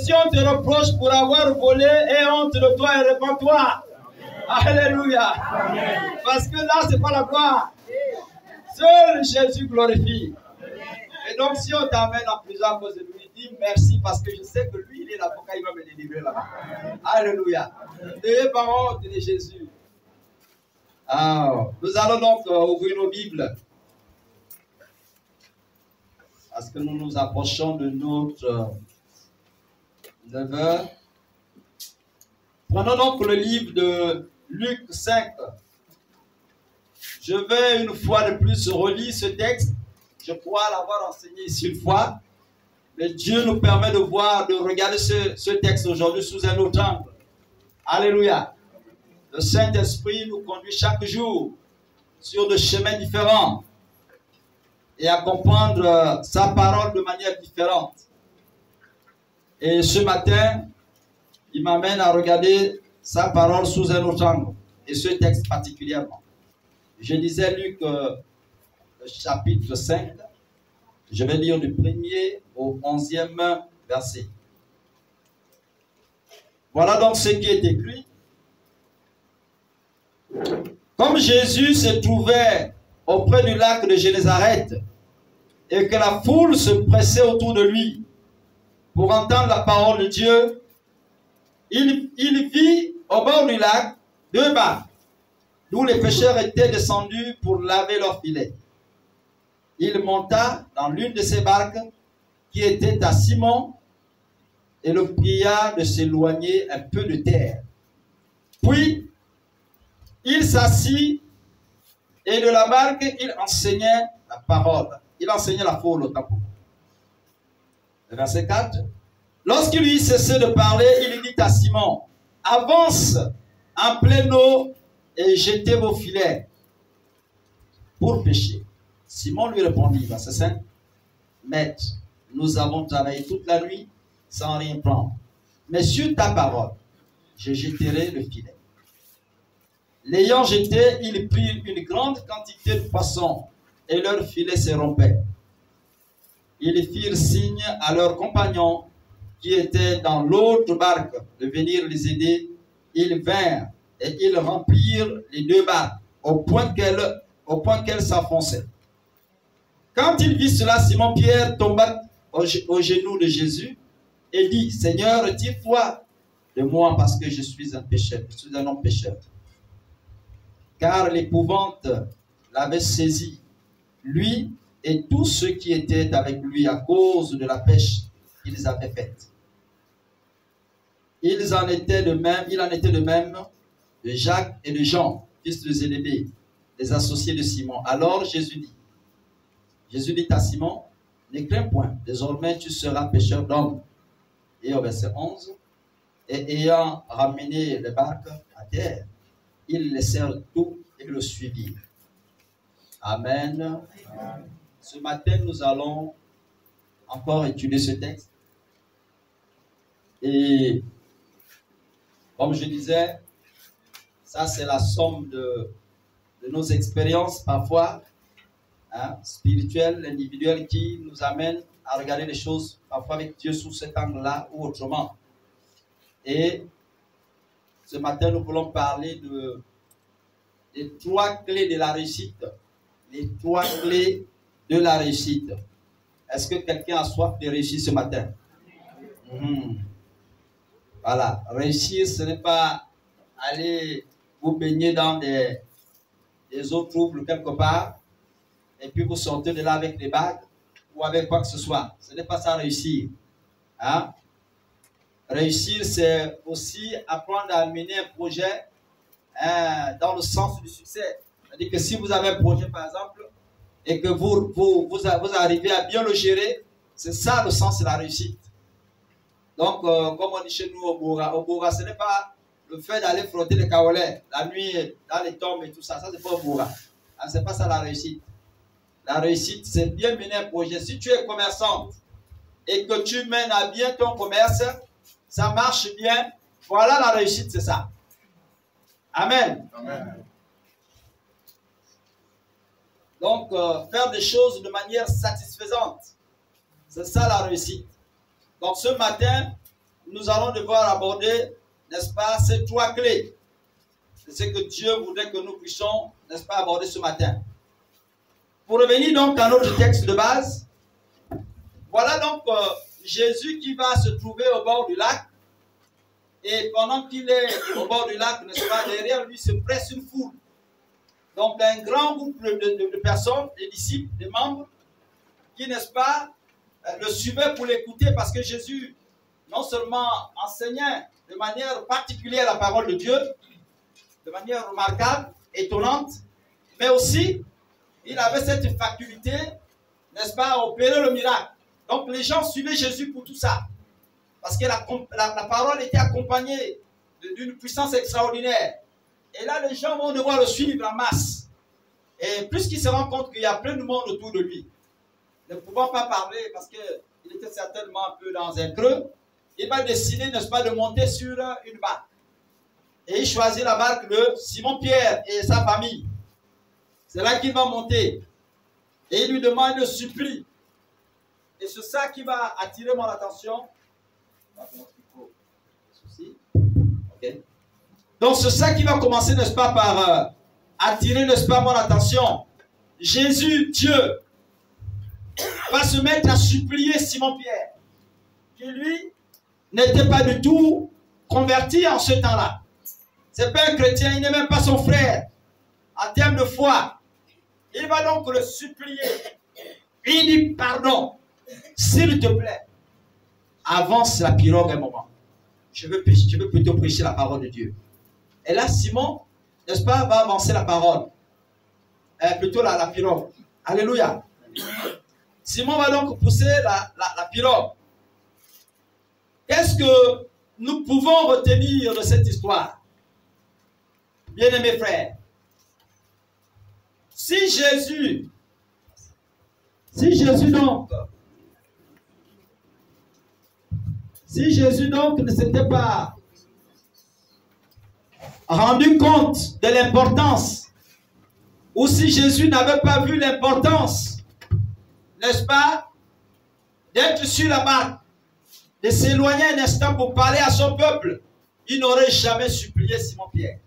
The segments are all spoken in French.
si on te reproche pour avoir volé, aie honte de toi et répands-toi. Alléluia. Amen. Parce que là, ce n'est pas la gloire. Seul Jésus glorifie. Et donc, si on t'amène en prison à cause de lui, dis merci parce que je sais que lui, il est l'avocat, il va me délivrer là-bas. Alléluia. Ayez par honte de Jésus. Alors, nous allons donc ouvrir nos Bibles. Parce que nous nous approchons de notre 9 heures. Prenons donc le livre de Luc 5. Je vais une fois de plus relire ce texte. Je crois l'avoir enseigné ici une fois. Mais Dieu nous permet de voir, de regarder ce texte aujourd'hui sous un autre angle. Alléluia. Le Saint-Esprit nous conduit chaque jour sur des chemins différents et à comprendre sa parole de manière différente. Et ce matin, il m'amène à regarder sa parole sous un autre angle, et ce texte particulièrement. Je lisais Luc chapitre 5, je vais lire du 1er au 11e verset. Voilà donc ce qui est écrit. Comme Jésus se trouvait auprès du lac de Génézareth et que la foule se pressait autour de lui pour entendre la parole de Dieu, il vit au bord du lac 2 barques d'où les pêcheurs étaient descendus pour laver leurs filets. Il monta dans l'une de ces barques qui était à Simon et le pria de s'éloigner un peu de terre. Puis, il s'assit et de la barque, il enseignait la parole. Il enseignait la foule autant pour moi. Verset 4. Lorsqu'il eut cessé de parler, il dit à Simon, avance en pleine eau et jetez vos filets pour pêcher. Simon lui répondit, verset 5, Maître, nous avons travaillé toute la nuit sans rien prendre. Mais sur ta parole, je jetterai le filet. L'ayant jeté, ils prirent une grande quantité de poissons et leur filet se rompait. Ils firent signe à leurs compagnons qui étaient dans l'autre barque de venir les aider. Ils vinrent et ils remplirent les 2 barques au point qu'elles s'enfonçaient. Quand il vit cela, Simon-Pierre tomba au genou de Jésus et dit, Seigneur, retire-toi de moi parce que je suis un pécheur, je suis un homme pécheur. Car l'épouvante l'avait saisi, lui et tous ceux qui étaient avec lui à cause de la pêche qu'ils avaient faite. Il en était de même de Jacques et de Jean, fils de Zébédée, les associés de Simon. Alors Jésus dit à Simon, ne crains point, désormais tu seras pêcheur d'hommes. Et au verset 11, et ayant ramené les barques à terre, ils laissèrent tout et le suivirent. Amen. Amen. Ce matin, nous allons encore étudier ce texte. Et comme je disais, ça c'est la somme de nos expériences parfois spirituelles, individuelles, qui nous amènent à regarder les choses parfois avec Dieu sous cet angle-là ou autrement. Et ce matin, nous voulons parler des 3 clés de la réussite. Les 3 clés de la réussite. Est-ce que quelqu'un a soif de réussir ce matin? Voilà. Réussir, ce n'est pas aller vous baigner dans des eaux troubles quelque part et puis vous sortez de là avec des bagues ou avec quoi que ce soit. Ce n'est pas ça réussir. Hein? Réussir, c'est aussi apprendre à mener un projet dans le sens du succès. C'est-à-dire que si vous avez un projet, par exemple, et que vous arrivez à bien le gérer, c'est ça le sens de la réussite. Donc, comme on dit chez nous au Boura, ce n'est pas le fait d'aller frotter les kaolais la nuit dans les tombes et tout ça. Ça, c'est pas au Boura. Ce n'est pas ça la réussite. La réussite, c'est bien mener un projet. Si tu es commerçante et que tu mènes à bien ton commerce, ça marche bien. Voilà la réussite, c'est ça. Amen. Amen. Donc, faire des choses de manière satisfaisante. C'est ça la réussite. Donc, ce matin, nous allons devoir aborder, n'est-ce pas, ces 3 clés. C'est ce que Dieu voudrait que nous puissions, n'est-ce pas, aborder ce matin. Pour revenir donc à notre texte de base, voilà donc Jésus qui va se trouver au bord du lac. Et pendant qu'il est au bord du lac, n'est-ce pas, derrière lui se presse une foule. Donc un grand groupe de personnes, des disciples, des membres, qui, n'est-ce pas, le suivaient pour l'écouter parce que Jésus, non seulement enseignait de manière particulière la parole de Dieu, de manière remarquable, étonnante, mais aussi, il avait cette faculté, n'est-ce pas, à opérer le miracle. Donc les gens suivaient Jésus pour tout ça. Parce que la parole était accompagnée d'une puissance extraordinaire. Et là, les gens vont devoir le suivre en masse. Et puisqu'il se rend compte qu'il y a plein de monde autour de lui, ne pouvant pas parler parce qu'il était certainement un peu dans un creux, il va décider, n'est-ce pas, de monter sur une barque. Et il choisit la barque de Simon-Pierre et sa famille. C'est là qu'il va monter. Et il lui demande, il le supplie. Et c'est ça qui va attirer mon attention. Okay. Donc c'est ça qui va commencer, n'est-ce pas, par attirer, n'est-ce pas, mon attention. Jésus, Dieu, va se mettre à supplier Simon-Pierre, qui lui n'était pas du tout converti en ce temps-là. C'est pas un chrétien, il n'est même pas son frère. En termes de foi, il va donc le supplier. Il dit, pardon, s'il te plaît, avance la pirogue un moment. Je veux plutôt prêcher la parole de Dieu. Et là, Simon, n'est-ce pas, va avancer la parole. Plutôt la pirogue. Alléluia. Simon va donc pousser la pirogue. Qu'est-ce que nous pouvons retenir de cette histoire? Bien-aimés frères, si Jésus donc ne s'était pas rendu compte de l'importance, ou si Jésus n'avait pas vu l'importance, n'est-ce pas, d'être sur la barque, de s'éloigner un instant pour parler à son peuple, il n'aurait jamais supplié Simon-Pierre.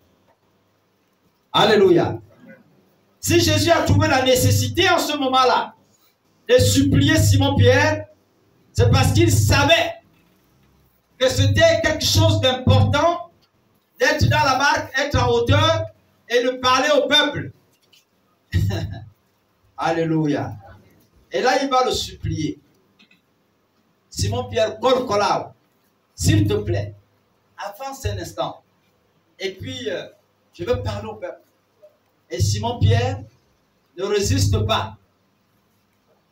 Alléluia. Si Jésus a trouvé la nécessité en ce moment-là de supplier Simon-Pierre, c'est parce qu'il savait que c'était quelque chose d'important d'être dans la barque, être en hauteur et de parler au peuple. Alléluia. Et là, il va le supplier. Simon-Pierre, Kolkolao, s'il te plaît, avance un instant. Et puis, je veux parler au peuple. Et Simon-Pierre ne résiste pas.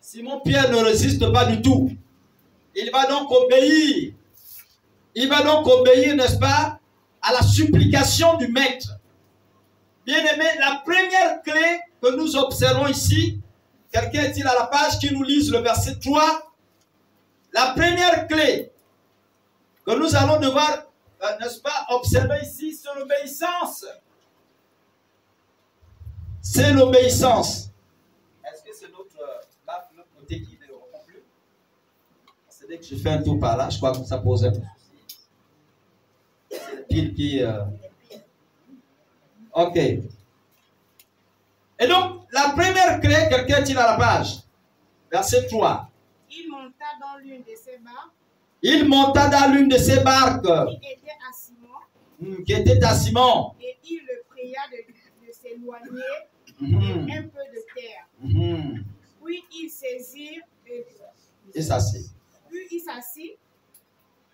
Simon-Pierre ne résiste pas du tout. Il va donc obéir. Il va donc obéir, n'est-ce pas, à la supplication du maître. Bien-aimé, la première clé que nous observons ici, quelqu'un est-il à la page qui nous lise le verset 3? La première clé que nous allons devoir, n'est-ce pas, observer ici, c'est l'obéissance. C'est l'obéissance. Est-ce que c'est l'autre côté qui ne répond plus? C'est dès que je fais un tour par là, je crois que ça pose un peu. C'est le pile qui... Ok. Et donc, la première clé, quelqu'un est-il à la page? Verset 3. Il monta dans l'une de ses barques. Il monta dans l'une de ses barques. Qui était à Simon. Qui était à Simon. Et il le pria de s'éloigner un peu de terre. Puis il saisit et s'assit. Puis il s'assit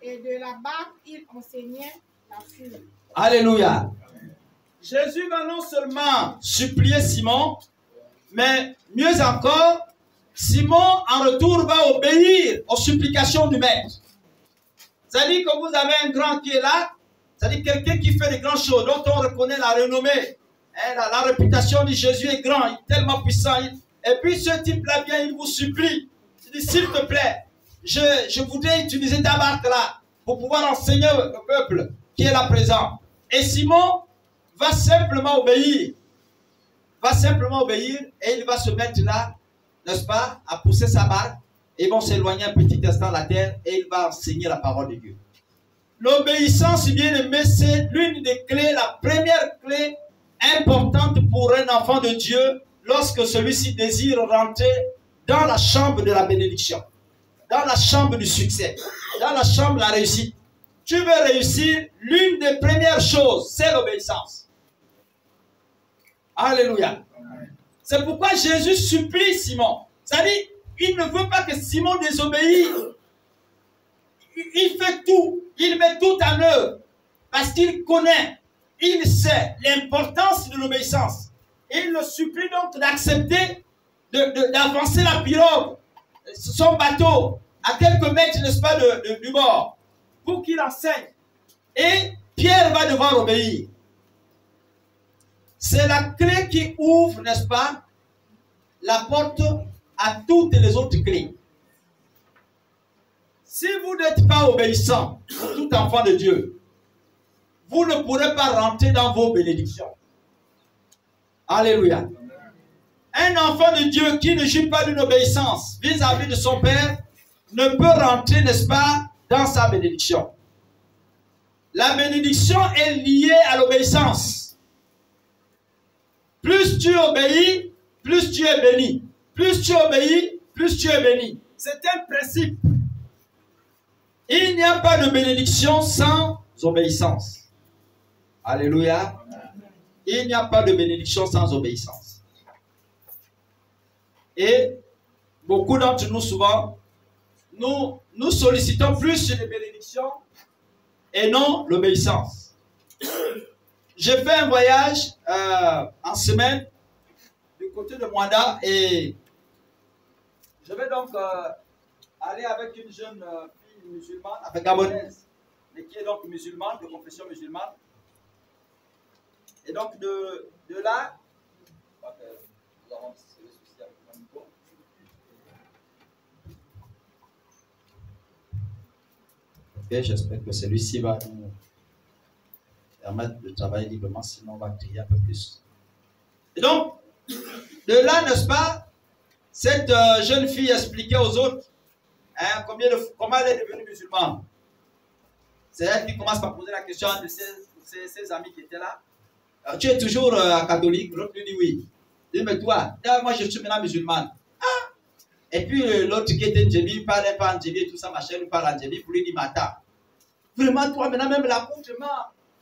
et de la barque il enseignait la foule. Alléluia. Jésus va non seulement supplier Simon, mais mieux encore, Simon en retour va obéir aux supplications du maître. C'est-à-dire que vous avez un grand qui est là, c'est-à-dire quelqu'un qui fait de grandes choses, dont on reconnaît la renommée. La réputation de Jésus est grande, il est tellement puissant. Et puis ce type-là vient, il vous supplie. Il dit, s'il te plaît, je voudrais utiliser ta barque là pour pouvoir enseigner le peuple qui est là présent. Et Simon va simplement obéir. Va simplement obéir et il va se mettre là, n'est-ce pas, à pousser sa barque. Et ils vont s'éloigner un petit instant de la terre et il va enseigner la parole de Dieu. l'obéissance, bien aimé, c'est l'une des clés, la première clé importante pour un enfant de Dieu lorsque celui-ci désire rentrer dans la chambre de la bénédiction, dans la chambre du succès, dans la chambre de la réussite. Tu veux réussir, l'une des premières choses, c'est l'obéissance. Alléluia. C'est pourquoi Jésus supplie Simon. C'est-à-dire, il ne veut pas que Simon désobéisse. Il fait tout, il met tout en œuvre, parce qu'il connaît, il sait l'importance de l'obéissance. Et il le supplie donc d'accepter d'avancer la pirogue, son bateau, à quelques mètres, n'est-ce pas, du bord, pour qu'il enseigne. Et Pierre va devoir obéir. C'est la clé qui ouvre, n'est-ce pas, la porte à toutes les autres clés. Si vous n'êtes pas obéissant, tout enfant de Dieu, vous ne pourrez pas rentrer dans vos bénédictions. Alléluia. Un enfant de Dieu qui ne jouit pas d'une obéissance vis-à-vis de son Père ne peut rentrer, n'est-ce pas, dans sa bénédiction. La bénédiction est liée à l'obéissance. Plus tu obéis, plus tu es béni. Plus tu obéis, plus tu es béni. C'est un principe. Il n'y a pas de bénédiction sans obéissance. Alléluia. Il n'y a pas de bénédiction sans obéissance. Et beaucoup d'entre nous, souvent, nous sollicitons plus les bénédictions et non l'obéissance. J'ai fait un voyage en semaine du côté de Mwanda et je vais donc aller avec une jeune fille musulmane, avec gabonaise, mais qui est donc musulmane, de confession musulmane. Et donc de là, nous avons des soucis avec mon micro. Ok, j'espère que celui-ci va nous permettre de travailler librement, sinon on va crier un peu plus. Et donc, de là, n'est-ce pas, cette jeune fille expliquait aux autres comment elle est devenue musulmane. C'est elle qui commence par poser la question à ses amis qui étaient là. Tu es toujours catholique? L'autre lui dit oui. Il dit, mais toi, moi je suis maintenant musulmane. Ah! Et puis l'autre qui était Ndjebi, il parle pas Ndjebi et tout ça, machin, il parle Ndjebi, pour lui dire, Mata. Vraiment, toi, maintenant, même l'accoutrement,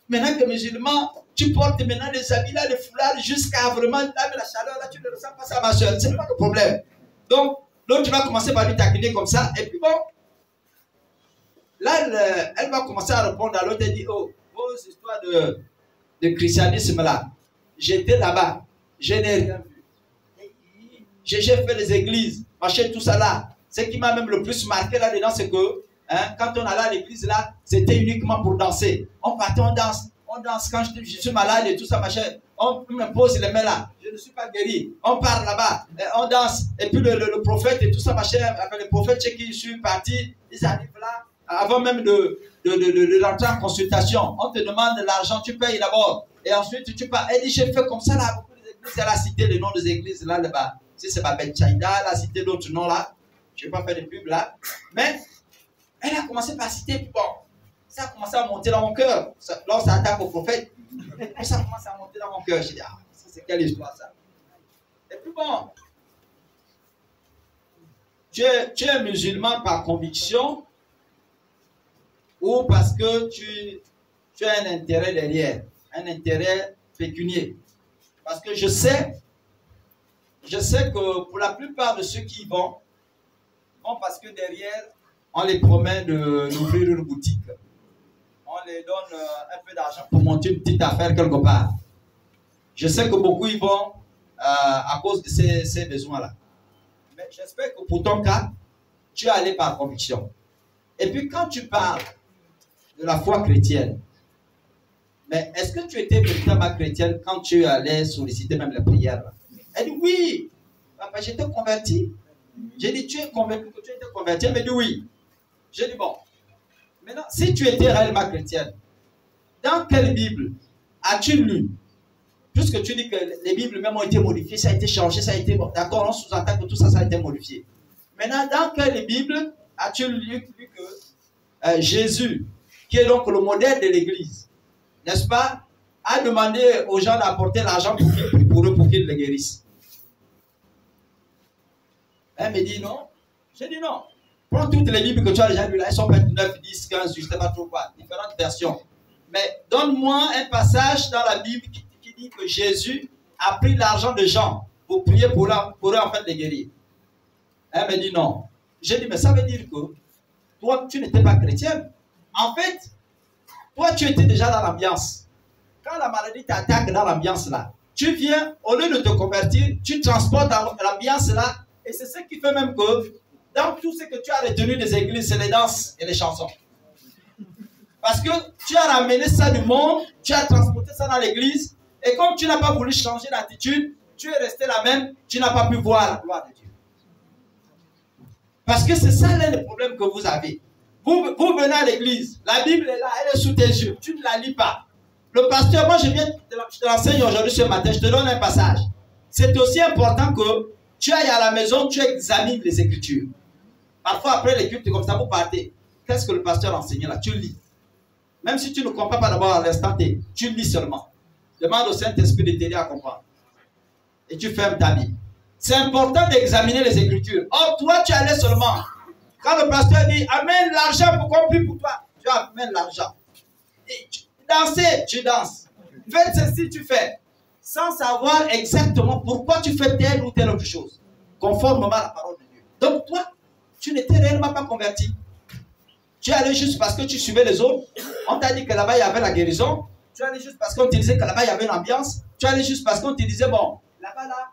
maintenant que musulman, tu portes maintenant des habits là, des foulards, jusqu'à vraiment, là, la chaleur, là, tu ne ressens pas ça, ma soeur. C'est pas le problème. Donc, l'autre va commencer par lui taquiner comme ça, et puis bon, là, elle va commencer à répondre à l'autre, elle dit, oh, vos histoires de christianisme là, j'étais là-bas, je n'ai rien vu. J'ai fait les églises, machin, tout ça là. Ce qui m'a même le plus marqué là-dedans, c'est que quand on allait à l'église là, c'était uniquement pour danser. On partait, on danse quand je suis malade et tout ça, machin. On me pose les mains là, je ne suis pas guéri. On part là-bas, on danse. Et puis le prophète et tout ça, machin, avec le prophète chez qui je suis parti, ils arrivent là, avant même de rentrer en consultation. On te demande de l'argent, tu payes d'abord. Et ensuite, tu pars. Elle dit, j'ai fait comme ça là, beaucoup d'églises. Elle a cité le nom des églises là-bas. Si c'est pas Ben Chaïda, elle a cité d'autres noms là. Je ne vais pas faire de pub là. Mais elle a commencé par citer, puis bon, ça a commencé à monter dans mon cœur. Là, ça attaque au prophète. Et ça commence à monter dans mon cœur. Je dis, ah, ça c'est quelle histoire ça? Et puis bon, tu es musulman par conviction ou parce que tu as un intérêt derrière, un intérêt pécunier. Parce que je sais que pour la plupart de ceux qui y vont parce que derrière, on les promet d'ouvrir une boutique. On les donne un peu d'argent pour monter une petite affaire quelque part. Je sais que beaucoup y vont à cause de ces besoins-là. Mais j'espère que pour ton cas, tu es allé par conviction. Et puis quand tu parles de la foi chrétienne, mais est-ce que tu étais véritablement chrétienne quand tu allais solliciter même la prière? Elle dit oui, papa, j'étais converti. J'ai dit, tu es convaincu que tu étais converti? Elle me dit oui. J'ai dit bon, maintenant, si tu étais réellement chrétienne, dans quelle Bible as-tu lu? Puisque tu dis que les Bibles même ont été modifiées, ça a été changé, ça a été... Bon, d'accord, on sous-entend que tout ça, ça a été modifié. Maintenant, dans quelle Bible as-tu lu que Jésus qui est donc le modèle de l'église, n'est-ce pas, a demandé aux gens d'apporter l'argent pour qu'ils prient pour eux, pour qu'ils le guérissent. Elle me dit non. J'ai dit non. Prends toutes les Bibles que tu as déjà lues là, elles sont 29, 10, 15, je ne sais pas trop quoi, différentes versions. Mais donne-moi un passage dans la Bible qui dit que Jésus a pris l'argent de gens pour prier pour eux en fait les guérir. Elle me dit non. J'ai dit, mais ça veut dire que toi, tu n'étais pas chrétienne. En fait, toi, tu étais déjà dans l'ambiance. Quand la maladie t'attaque dans l'ambiance là, tu viens, au lieu de te convertir, tu transportes dans l'ambiance là, et c'est ce qui fait même que dans tout ce que tu as retenu des églises, c'est les danses et les chansons. Parce que tu as ramené ça du monde, tu as transporté ça dans l'église, et comme tu n'as pas voulu changer d'attitude, tu es resté la même, tu n'as pas pu voir la gloire de Dieu. Parce que c'est ça l'un des problèmes que vous avez. Vous venez à l'église, la Bible est là, elle est sous tes yeux, tu ne la lis pas. Le pasteur, moi je te l'enseigne aujourd'hui ce matin, je te donne un passage. C'est aussi important que tu ailles à la maison, tu examines les Écritures. Parfois après les cultes, comme ça, vous partez. Qu'est-ce que le pasteur a enseigné là? Tu lis. Même si tu ne comprends pas d'abord à l'instant T, tu lis seulement. Demande au Saint-Esprit de t'aider à comprendre. Et tu fermes ta Bible. C'est important d'examiner les Écritures. Or, toi, tu allais seulement. Quand le pasteur dit, amène l'argent pour qu'on prie pour toi, tu amènes l'argent. Danser, tu danses. Faites ceci, tu fais. Sans savoir exactement pourquoi tu fais telle ou telle autre chose. Conformément à la parole de Dieu. Donc, toi, tu n'étais réellement pas converti. Tu es allé juste parce que tu suivais les autres. On t'a dit que là-bas, il y avait la guérison. Tu es allé juste parce qu'on te disait que là-bas, il y avait l'ambiance. Tu es allé juste parce qu'on te disait, bon, là-bas, là,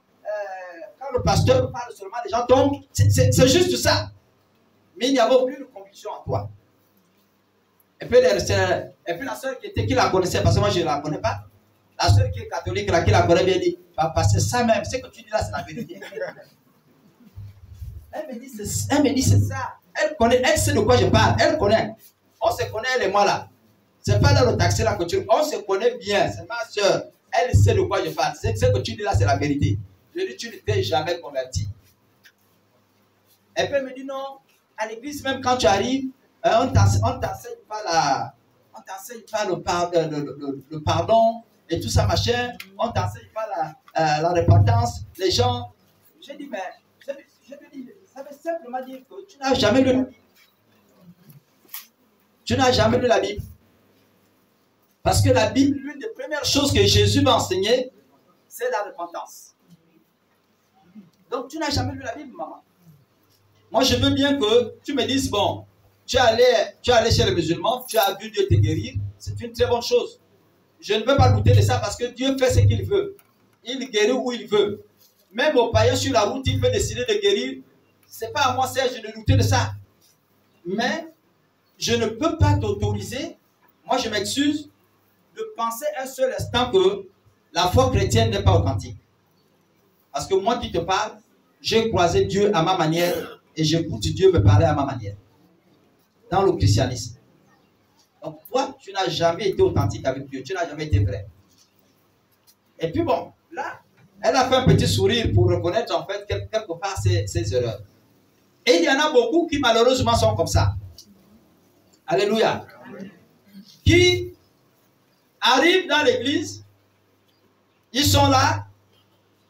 quand le pasteur parle seulement, les gens tombent. C'est juste ça. Mais il n'y avait aucune conviction en toi. Et puis la soeur qui la connaissait, parce que moi, je ne la connais pas. La soeur qui est catholique, là, qui la connaît bien, dit, papa, c'est ça même. Ce que tu dis là, c'est la vérité. Elle me dit, c'est ça. Elle connaît, elle sait de quoi je parle. Elle connaît. On se connaît, elle et moi là. C'est pas dans le taxi là que tu... On se connaît bien. C'est ma soeur. Elle sait de quoi je parle. Ce que tu dis là, c'est la vérité. Je dis, tu n'étais jamais converti. Et puis elle me dit, non. À l'église, même quand tu arrives, on t'enseigne pas le pardon et tout ça, machin. On t'enseigne pas la repentance. Les gens... J'ai dit, mais... Je te dis, ça veut simplement dire que tu n'as jamais lu la Bible. Tu n'as jamais lu la Bible. Parce que la Bible, l'une des premières choses que Jésus va enseigner, c'est la repentance. Donc tu n'as jamais lu la Bible, maman. Moi, je veux bien que tu me dises, bon, tu es allé chez les musulmans, tu as vu Dieu te guérir, c'est une très bonne chose. Je ne veux pas douter de ça parce que Dieu fait ce qu'il veut. Il guérit où il veut. Même au païen sur la route, il peut décider de guérir. Ce n'est pas à moi, Serge, de douter de ça. Mais je ne peux pas t'autoriser, moi je m'excuse, de penser un seul instant que la foi chrétienne n'est pas authentique. Parce que moi qui te parle, j'ai croisé Dieu à ma manière et j'écoute Dieu me parler à ma manière. Dans le christianisme. Donc toi, tu n'as jamais été authentique avec Dieu, tu n'as jamais été vrai. Et puis bon, là, elle a fait un petit sourire pour reconnaître en fait quelque part ses erreurs. Et il y en a beaucoup qui malheureusement sont comme ça. Alléluia. Qui arrivent dans l'église, ils sont là,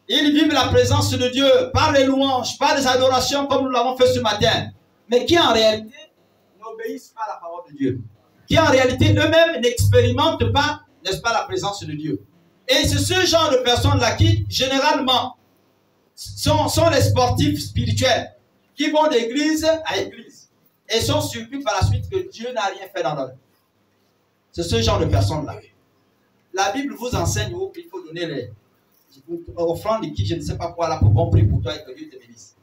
ils vivent la présence de Dieu par les louanges, par les adorations comme nous l'avons fait ce matin. Mais qui en réalité n'obéissent pas à la parole de Dieu. Qui en réalité eux-mêmes n'expérimentent pas, n'est-ce pas, la présence de Dieu. Et c'est ce genre de personnes-là qui, généralement, sont les sportifs spirituels, qui vont d'église à église, et sont surpris par la suite que Dieu n'a rien fait dans leur vie. C'est ce genre de personnes-là. La Bible vous enseigne qu'il faut donner les offrandes qui, je ne sais pas quoi, là, pour qu'on prie pour toi et que Dieu te bénisse.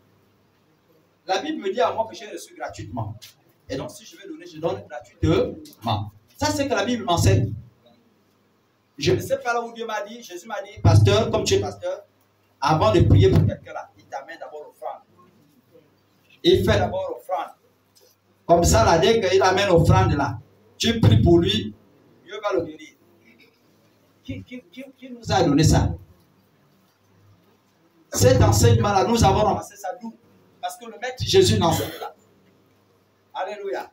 La Bible me dit à moi que j'ai reçu gratuitement. Et donc, si je vais donner, je donne gratuitement. Ça, c'est que la Bible m'enseigne. Je ne sais pas là où Dieu m'a dit, Jésus m'a dit, pasteur, comme tu es pasteur, avant de prier pour quelqu'un là, il t'amène d'abord l'offrande. Il fait d'abord l'offrande. Comme ça, là, dès qu'il amène l'offrande là, tu pries pour lui, Dieu va le guérir. Qui nous a donné ça? Cet enseignement-là, nous avons ramassé ça d'où? Parce que le maître Jésus n'enseigne pas. Alléluia.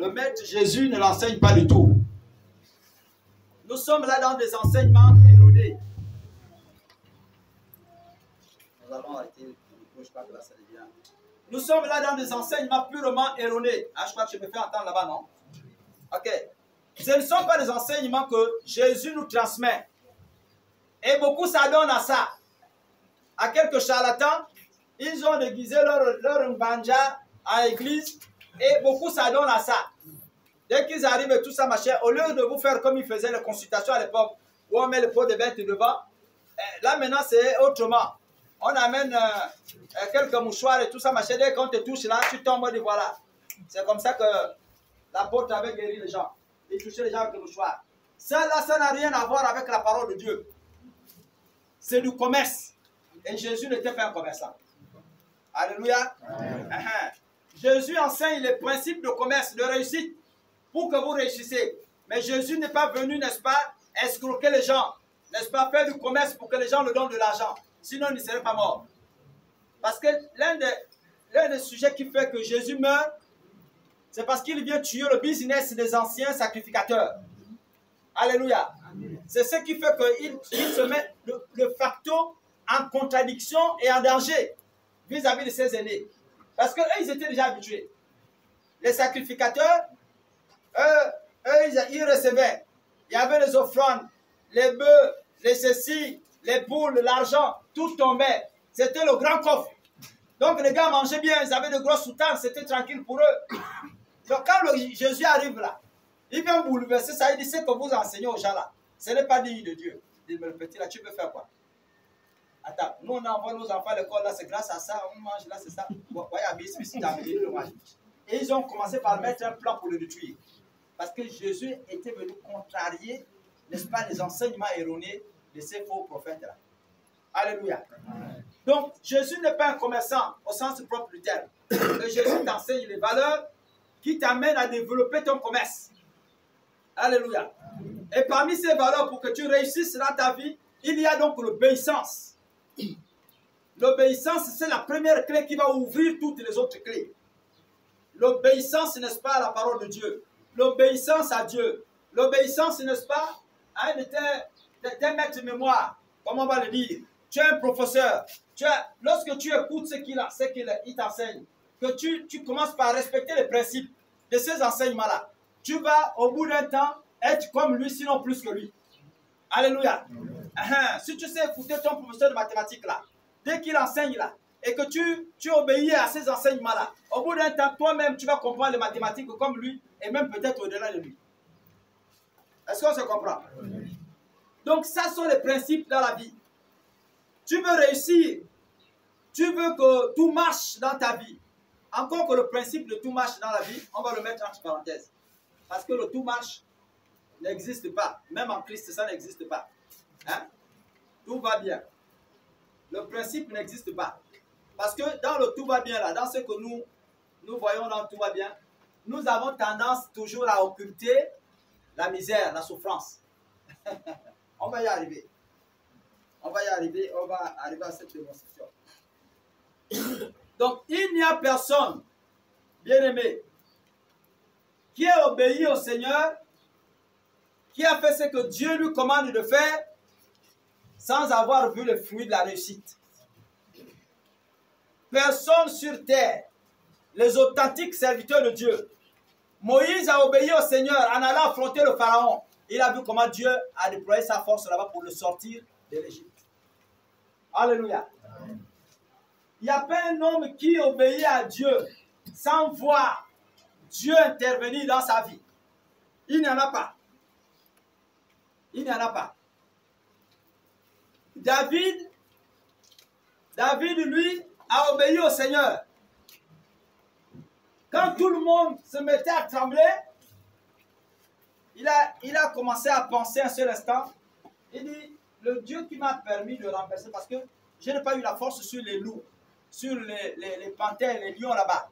Le maître Jésus ne l'enseigne pas du tout. Nous sommes là dans des enseignements erronés. Nous allons arrêter. Je crois que là, ça devient. Nous sommes là dans des enseignements purement erronés. Ah, je crois que je me fais entendre là-bas, non? Ok. Ce ne sont pas des enseignements que Jésus nous transmet. Et beaucoup s'adonnent à ça. À quelques charlatans, ils ont déguisé leur banja à l'église et beaucoup s'adonnent à ça. Dès qu'ils arrivent et tout ça, machin, au lieu de vous faire comme ils faisaient les consultations à l'époque, où on met le pot de bête devant, là maintenant c'est autrement. On amène quelques mouchoirs et tout ça, machin, dès qu'on te touche là, tu tombes et voilà. C'est comme ça que l'apôtre avait guéri les gens. Il touchait les gens avec le mouchoir. Ça là, ça n'a rien à voir avec la parole de Dieu. C'est du commerce. Et Jésus n'était pas un commerçant. Alléluia. Jésus enseigne les principes de commerce, de réussite, pour que vous réussissez. Mais Jésus n'est pas venu, n'est-ce pas, escroquer les gens, n'est-ce pas, faire du commerce pour que les gens le donnent de l'argent. Sinon, il ne serait pas mort. Parce que l'un des sujets qui fait que Jésus meurt, c'est parce qu'il vient tuer le business des anciens sacrificateurs. Alléluia. C'est ce qui fait qu'il se met de facto en contradiction et en danger vis-à-vis de ses aînés. Parce qu'eux, ils étaient déjà habitués. Les sacrificateurs, eux, ils recevaient. Il y avait les offrandes, les bœufs, les ceci, les poules, l'argent, tout tombait. C'était le grand coffre. Donc les gars mangeaient bien, ils avaient de grosses soutanes, c'était tranquille pour eux. Donc quand Jésus arrive là, il vient bouleverser ça, il dit, c'est que vous enseignez aux gens là. Ce n'est pas digne de Dieu. Il dit, mais le petit là, tu peux faire quoi? Attends, nous on envoie nos enfants à l'école là, c'est grâce à ça, on mange là, c'est ça. Et ils ont commencé par mettre un plan pour le détruire. Parce que Jésus était venu contrarier, n'est-ce pas, les enseignements erronés de ces faux prophètes là. Alléluia. Donc, Jésus n'est pas un commerçant au sens propre du terme. Mais Jésus t'enseigne les valeurs qui t'amènent à développer ton commerce. Alléluia. Et parmi ces valeurs, pour que tu réussisses dans ta vie, il y a donc l'obéissance. L'obéissance, c'est la première clé qui va ouvrir toutes les autres clés. L'obéissance, n'est-ce pas, à la parole de Dieu. L'obéissance à Dieu. L'obéissance, n'est-ce pas, à un de tes maîtres de mémoire. Comment on va le dire? Tu es un professeur. Lorsque tu écoutes ce qu'il t'enseigne, que tu commences par respecter les principes de ces enseignements-là, tu vas, au bout d'un temps, être comme lui, sinon plus que lui. Alléluia. Si tu sais écouter ton professeur de mathématiques là, dès qu'il enseigne là, et que tu obéis à ces enseignements-là, au bout d'un temps, toi-même, tu vas comprendre les mathématiques comme lui, et même peut-être au-delà de lui. Est-ce qu'on se comprend? Donc, ça sont les principes dans la vie. Tu veux réussir, tu veux que tout marche dans ta vie. Encore que le principe de tout marche dans la vie, on va le mettre entre parenthèses. Parce que le tout marche n'existe pas. Même en Christ, ça n'existe pas. Hein? Tout va bien. Le principe n'existe pas. Parce que dans le tout va bien, là, dans ce que nous voyons dans tout va bien, nous avons tendance toujours à occulter la misère, la souffrance. On va y arriver. On va y arriver, on va arriver à cette démonstration. Donc, il n'y a personne, bien-aimé, qui a obéi au Seigneur, qui a fait ce que Dieu lui commande de faire, sans avoir vu le fruit de la réussite. Personne sur terre, les authentiques serviteurs de Dieu. Moïse a obéi au Seigneur en allant affronter le Pharaon. Il a vu comment Dieu a déployé sa force là-bas pour le sortir de l'Égypte. Alléluia. Il n'y a pas un homme qui obéit à Dieu sans voir Dieu intervenir dans sa vie. Il n'y en a pas. Il n'y en a pas. David, lui, a obéi au Seigneur. Quand tout le monde se mettait à trembler, il a commencé à penser un seul instant. Il dit, le Dieu qui m'a permis de renverser, parce que je n'ai pas eu la force sur les loups, sur les panthères, les lions là-bas,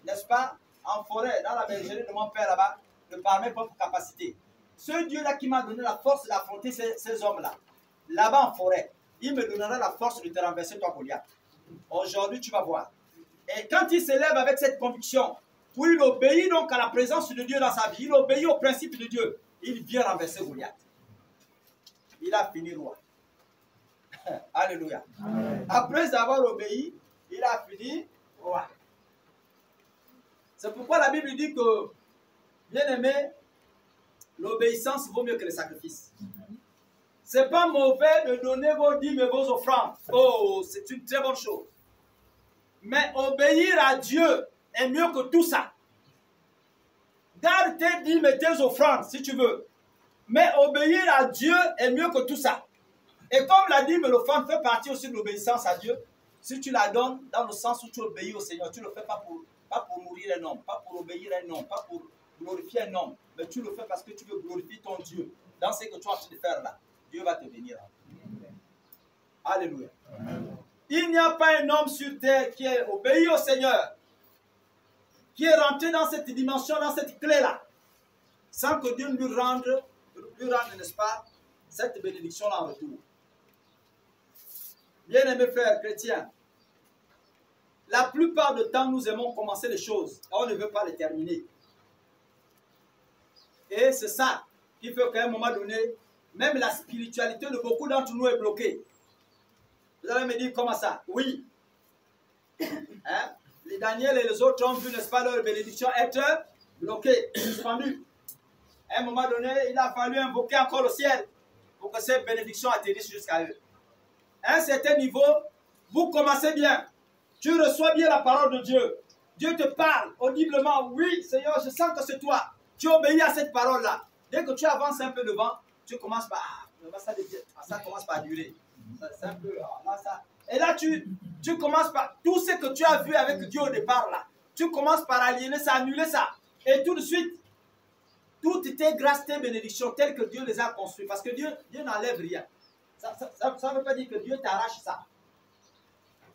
n'est-ce pas? En forêt, dans la bergerie de mon père là-bas, de par mes propres capacités. Ce Dieu-là qui m'a donné la force d'affronter ces hommes-là, là-bas en forêt, il me donnera la force de te renverser toi, Goliath. Aujourd'hui, tu vas voir. Et quand il s'élève avec cette conviction, où il obéit donc à la présence de Dieu dans sa vie, il obéit au principe de Dieu, il vient renverser Goliath. Il a fini roi. Alléluia. Après avoir obéi, il a fini roi. C'est pourquoi la Bible dit que, bien aimé, l'obéissance vaut mieux que le sacrifice. C'est pas mauvais de donner vos dîmes et vos offrandes. Oh, c'est une très bonne chose. Mais obéir à Dieu est mieux que tout ça. Garde tes dîmes et tes offrandes si tu veux. Mais obéir à Dieu est mieux que tout ça. Et comme la dîme et l'offrande fait partie aussi de l'obéissance à Dieu, si tu la donnes dans le sens où tu obéis au Seigneur, tu ne le fais pas pour nourrir un homme, pas pour obéir à un homme, pas pour glorifier un homme, mais tu le fais parce que tu veux glorifier ton Dieu. Dans ce que tu es en train de faire là, Dieu va te bénir. Alléluia. Il n'y a pas un homme sur terre qui est obéi au Seigneur, qui est rentré dans cette dimension, dans cette clé-là, sans que Dieu lui rende, n'est-ce pas, cette bénédiction-là en retour. Bien-aimés frères chrétiens, la plupart du temps, nous aimons commencer les choses et on ne veut pas les terminer. Et c'est ça qui fait qu'à un moment donné, même la spiritualité de beaucoup d'entre nous est bloquée. Vous allez me dire comment ça? Oui. Hein? Les Daniel et les autres ont vu, n'est-ce pas, leur bénédiction être bloquée, suspendue. À un moment donné, il a fallu invoquer encore le ciel pour que cette bénédiction atterrisse jusqu'à eux. À un certain niveau, vous commencez bien. Tu reçois bien la parole de Dieu. Dieu te parle audiblement. Oui, Seigneur, je sens que c'est toi. Tu obéis à cette parole-là. Dès que tu avances un peu devant, tu commences par... ça commence par durer. C'est un peu... Là, ça. Et là, tu commences par... Tout ce que tu as vu avec Dieu au départ, là, tu commences par aliéner ça, annuler ça. Et tout de suite, toutes tes grâces, tes bénédictions, telles que Dieu les a construites. Parce que Dieu n'enlève rien. Ça ne veut pas dire que Dieu t'arrache ça.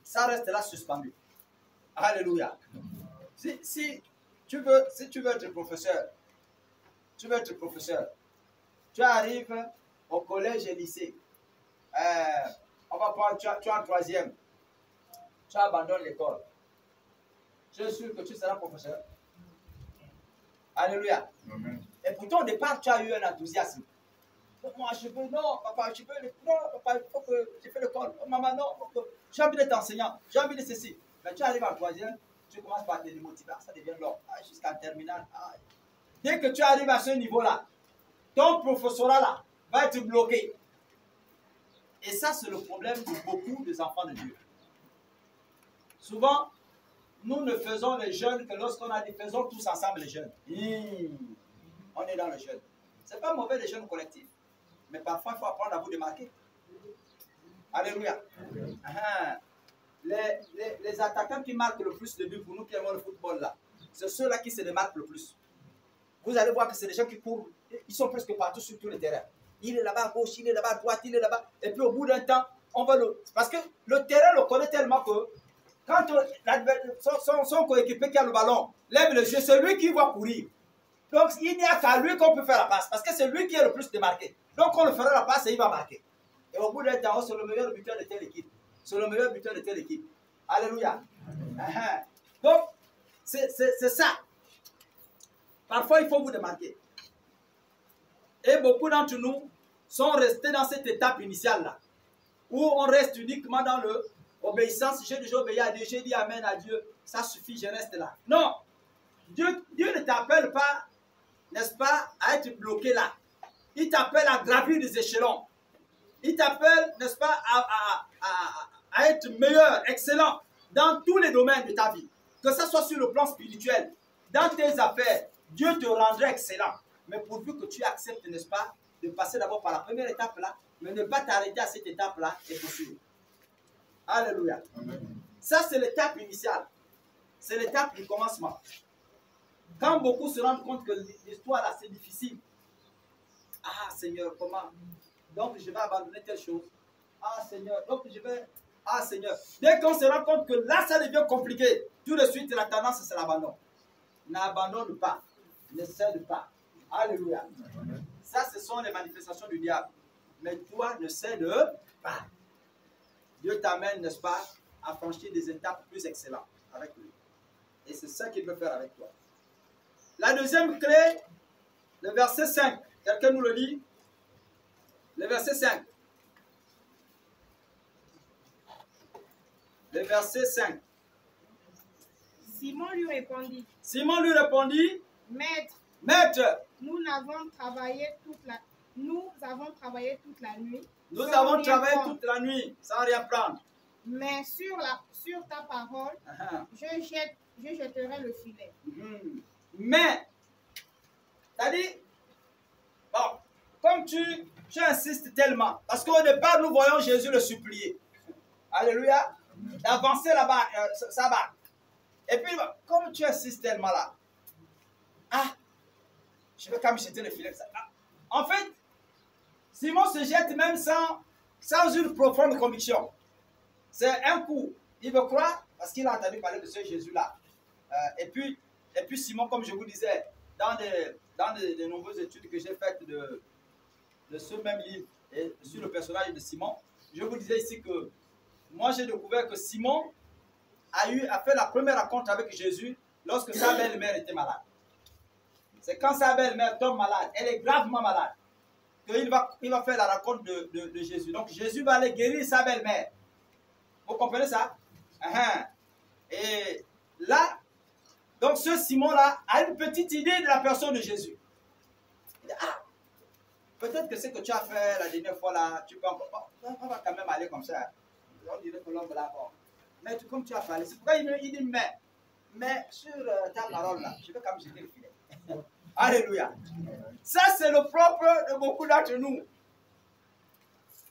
Ça reste là suspendu. Alléluia. Si tu veux être professeur, tu arrives au collège et lycée. On va prendre, tu es en troisième. Tu abandonnes l'école. Je suis sûr que tu seras professeur. Alléluia. Amen. Et pourtant, au départ, tu as eu un enthousiasme. Moi, je veux, non, papa, il faut que je fasse l'école. Oh, maman, non, j'ai envie d'être enseignant, j'ai envie de ceci. Mais tu arrives en troisième, tu commences par te démotiver, ça devient long, jusqu'en terminale. Dès que tu arrives à ce niveau-là, ton professorat là va être bloqué. Et ça, c'est le problème de beaucoup des enfants de Dieu. Souvent, nous ne faisons les jeunes que lorsqu'on a dit faisons tous ensemble les jeunes. On est dans le jeûne. Ce n'est pas mauvais les jeunes collectifs. Mais parfois, il faut apprendre à vous démarquer. Alléluia. Les attaquants qui marquent le plus de buts pour nous qui aimons le football là, c'est ceux-là qui se démarquent le plus. Vous allez voir que c'est des gens qui courent, ils sont presque partout sur tous les terrains. Il est là-bas à gauche, il est là-bas à droite, il est là-bas. Et puis au bout d'un temps, on va le... Parce que le terrain le connaît tellement que quand son coéquipier qui a le ballon lève le jeu, c'est lui qui va courir. Donc il n'y a qu'à lui qu'on peut faire la passe. Parce que c'est lui qui est le plus démarqué. Donc on le fera la passe et il va marquer. Et au bout d'un temps, c'est le meilleur buteur de telle équipe. C'est le meilleur buteur de telle équipe. Alléluia. Donc, c'est ça. Parfois, il faut vous démarquer. Et beaucoup d'entre nous sont restés dans cette étape initiale-là, où on reste uniquement dans l'obéissance. J'ai déjà obéi à Dieu, j'ai dit Amen à Dieu, ça suffit, je reste là. Non. Dieu ne t'appelle pas, n'est-ce pas, à être bloqué là. Il t'appelle à gravir des échelons. Il t'appelle, n'est-ce pas, à être meilleur, excellent dans tous les domaines de ta vie. Que ce soit sur le plan spirituel, dans tes affaires, Dieu te rendra excellent. Mais pourvu que tu acceptes, n'est-ce pas, de passer d'abord par la première étape là, mais ne pas t'arrêter à cette étape là et poursuivre. Alléluia. Amen. Ça, c'est l'étape initiale. C'est l'étape du commencement. Quand beaucoup se rendent compte que l'histoire là, c'est difficile. Ah Seigneur, comment? Donc je vais abandonner telle chose. Ah Seigneur, donc je vais... Ah Seigneur. Dès qu'on se rend compte que là, ça devient compliqué, tout de suite, la tendance, c'est l'abandon. N'abandonne pas. Ne cède pas. Alléluia. Ça, ce sont les manifestations du diable. Mais toi, ne cède pas. Dieu t'amène, n'est-ce pas, à franchir des étapes plus excellentes avec lui. Et c'est ça qu'il veut faire avec toi. La deuxième clé, le verset 5. Quelqu'un nous le lit? Le verset 5. Le verset 5. Simon lui répondit, Simon lui répondit, Maître, Maître, nous avons travaillé toute la nuit. nous sans avons rien travaillé prendre. toute la nuit sans rien prendre. Mais sur ta parole, je jetterai le filet. Mais, c'est-à-dire, bon, comme tu insistes tellement, parce qu'au départ, nous voyons Jésus le supplier. Alléluia. D'avancer là-bas, sa barque. Et puis, comme tu insistes tellement là, je vais quand même jeter le filet. En fait, Simon se jette même sans une profonde conviction. C'est un coup. Il veut croire parce qu'il a entendu parler de ce Jésus-là. Et puis Simon, comme je vous disais, dans de nombreuses études que j'ai faites de ce même livre et sur le personnage de Simon, je vous disais ici que moi j'ai découvert que Simon a fait la première rencontre avec Jésus lorsque sa belle-mère était malade. C'est quand sa belle-mère tombe malade, elle est gravement malade, qu'il va faire la rencontre de Jésus. Donc Jésus va aller guérir sa belle-mère. Vous comprenez ça? Et là, donc ce Simon-là a une petite idée de la personne de Jésus. Il dit, peut-être que ce que tu as fait la dernière fois là, tu peux encore, on va quand même aller comme ça. On dirait que l'homme là, bon. Mais comme tu as parlé, c'est pourquoi il dit, mais sur ta parole là, je vais quand même jeter le filet. Alléluia. Ça, c'est le propre de beaucoup d'entre nous.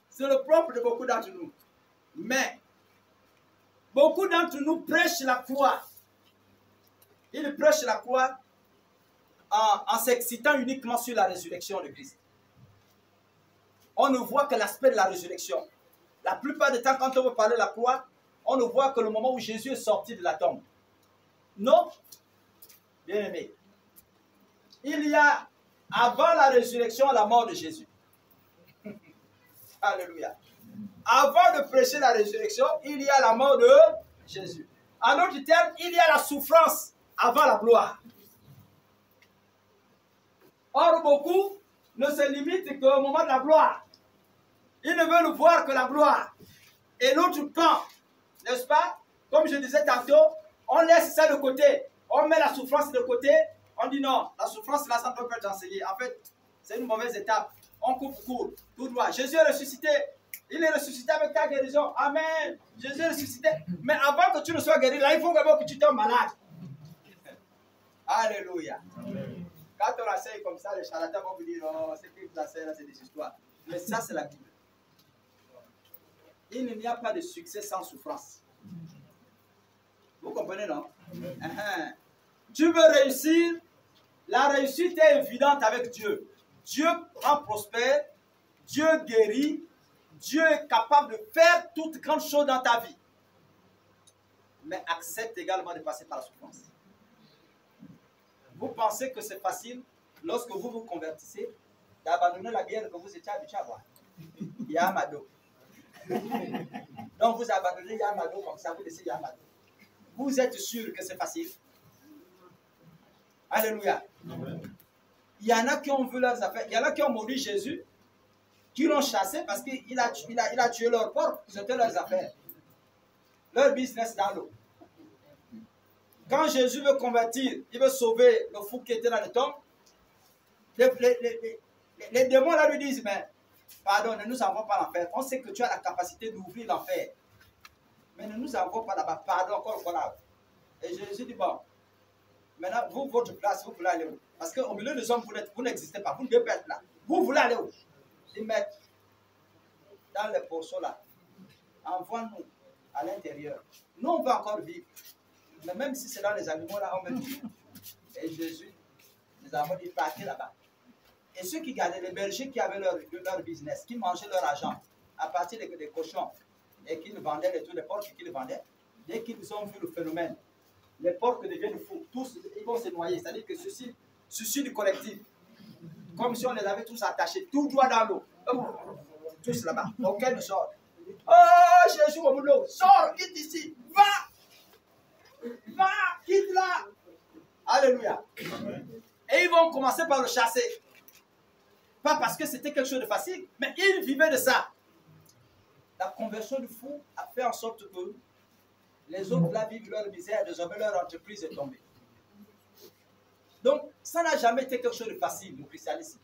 C'est le propre de beaucoup d'entre nous. Mais, beaucoup d'entre nous prêchent la croix. Ils prêchent la croix en s'excitant uniquement sur la résurrection de Christ. On ne voit que l'aspect de la résurrection. La plupart du temps, quand on veut parler de la croix, on ne voit que le moment où Jésus est sorti de la tombe. Non, bien aimé. Il y a, avant la résurrection, la mort de Jésus. Alléluia. Avant de prêcher la résurrection, il y a la mort de Jésus. En d'autres termes, il y a la souffrance avant la gloire. Or, beaucoup ne se limitent qu'au moment de la gloire. Ils ne veulent voir que la gloire. Et l'autre camp, n'est-ce pas? Comme je disais tantôt, on laisse ça de côté. On met la souffrance de côté. On dit non, la souffrance là, ça ne peut pas être enseigné. En fait, c'est une mauvaise étape. On coupe court, tout droit. Jésus est ressuscité. Il est ressuscité avec ta guérison. Amen. Jésus est ressuscité. Mais avant que tu ne sois guéri, là, il faut d'abord que tu tombes malade. Alléluia. Amen. Quand on enseigne comme ça, les charlatans vont vous dire, oh, ce que vous enseignez là, c'est des histoires. Mais ça, c'est la Bible. Il n'y a pas de succès sans souffrance. Vous comprenez, non? Tu veux réussir, la réussite est évidente avec Dieu. Dieu rend prospère, Dieu guérit, Dieu est capable de faire toutes grandes choses dans ta vie. Mais accepte également de passer par la souffrance. Vous pensez que c'est facile, lorsque vous vous convertissez, d'abandonner la bière que vous étiez habitué à boire. Yamado. Donc vous abandonnez Yamado comme ça, vous laissez Yamado. Vous êtes sûr que c'est facile? Alléluia. Il y en a qui ont vu leurs affaires. Il y en a qui ont maudit Jésus, qui l'ont chassé parce qu'il a tué leur porc. C'était leurs affaires. Leur business dans l'eau. Quand Jésus veut convertir, il veut sauver le fou qui était dans le tombe, les démons là lui disent, mais pardon, ne nous envoie pas l'enfer. On sait que tu as la capacité d'ouvrir l'enfer. Mais ne nous envoie pas là-bas. Pardon, encore voilà. Et Jésus dit, bon, maintenant, vous, votre place, vous voulez aller où? Parce qu'au milieu des hommes, vous n'existez pas. Vous ne devez pas être là. Vous voulez aller où? Ils mettent dans les poissons là. Envoie-nous à l'intérieur. Nous, on va encore vivre. Mais même si c'est dans les animaux là, on va vivre. Et Jésus nous a dit, partez là-bas. Et ceux qui gardaient, les bergers qui avaient leur business, qui mangeaient leur argent à partir des cochons et qui vendaient les porcs qu'ils vendaient, dès qu'ils ont vu le phénomène, les porcs deviennent fous, tous ils vont se noyer, c'est-à-dire que ceci du collectif, comme si on les avait tous attachés, tout droit dans l'eau, tous là-bas, aucun ne sort. Oh Jésus au bout de l'eau, sors, quitte ici, va, quitte là. Alléluia. Et ils vont commencer par le chasser. Pas parce que c'était quelque chose de facile, mais ils vivaient de ça. La conversion du fou a fait en sorte que les autres là vivent leur misère, désormais leur entreprise est tombée. Donc, ça n'a jamais été quelque chose de facile, le christianisme.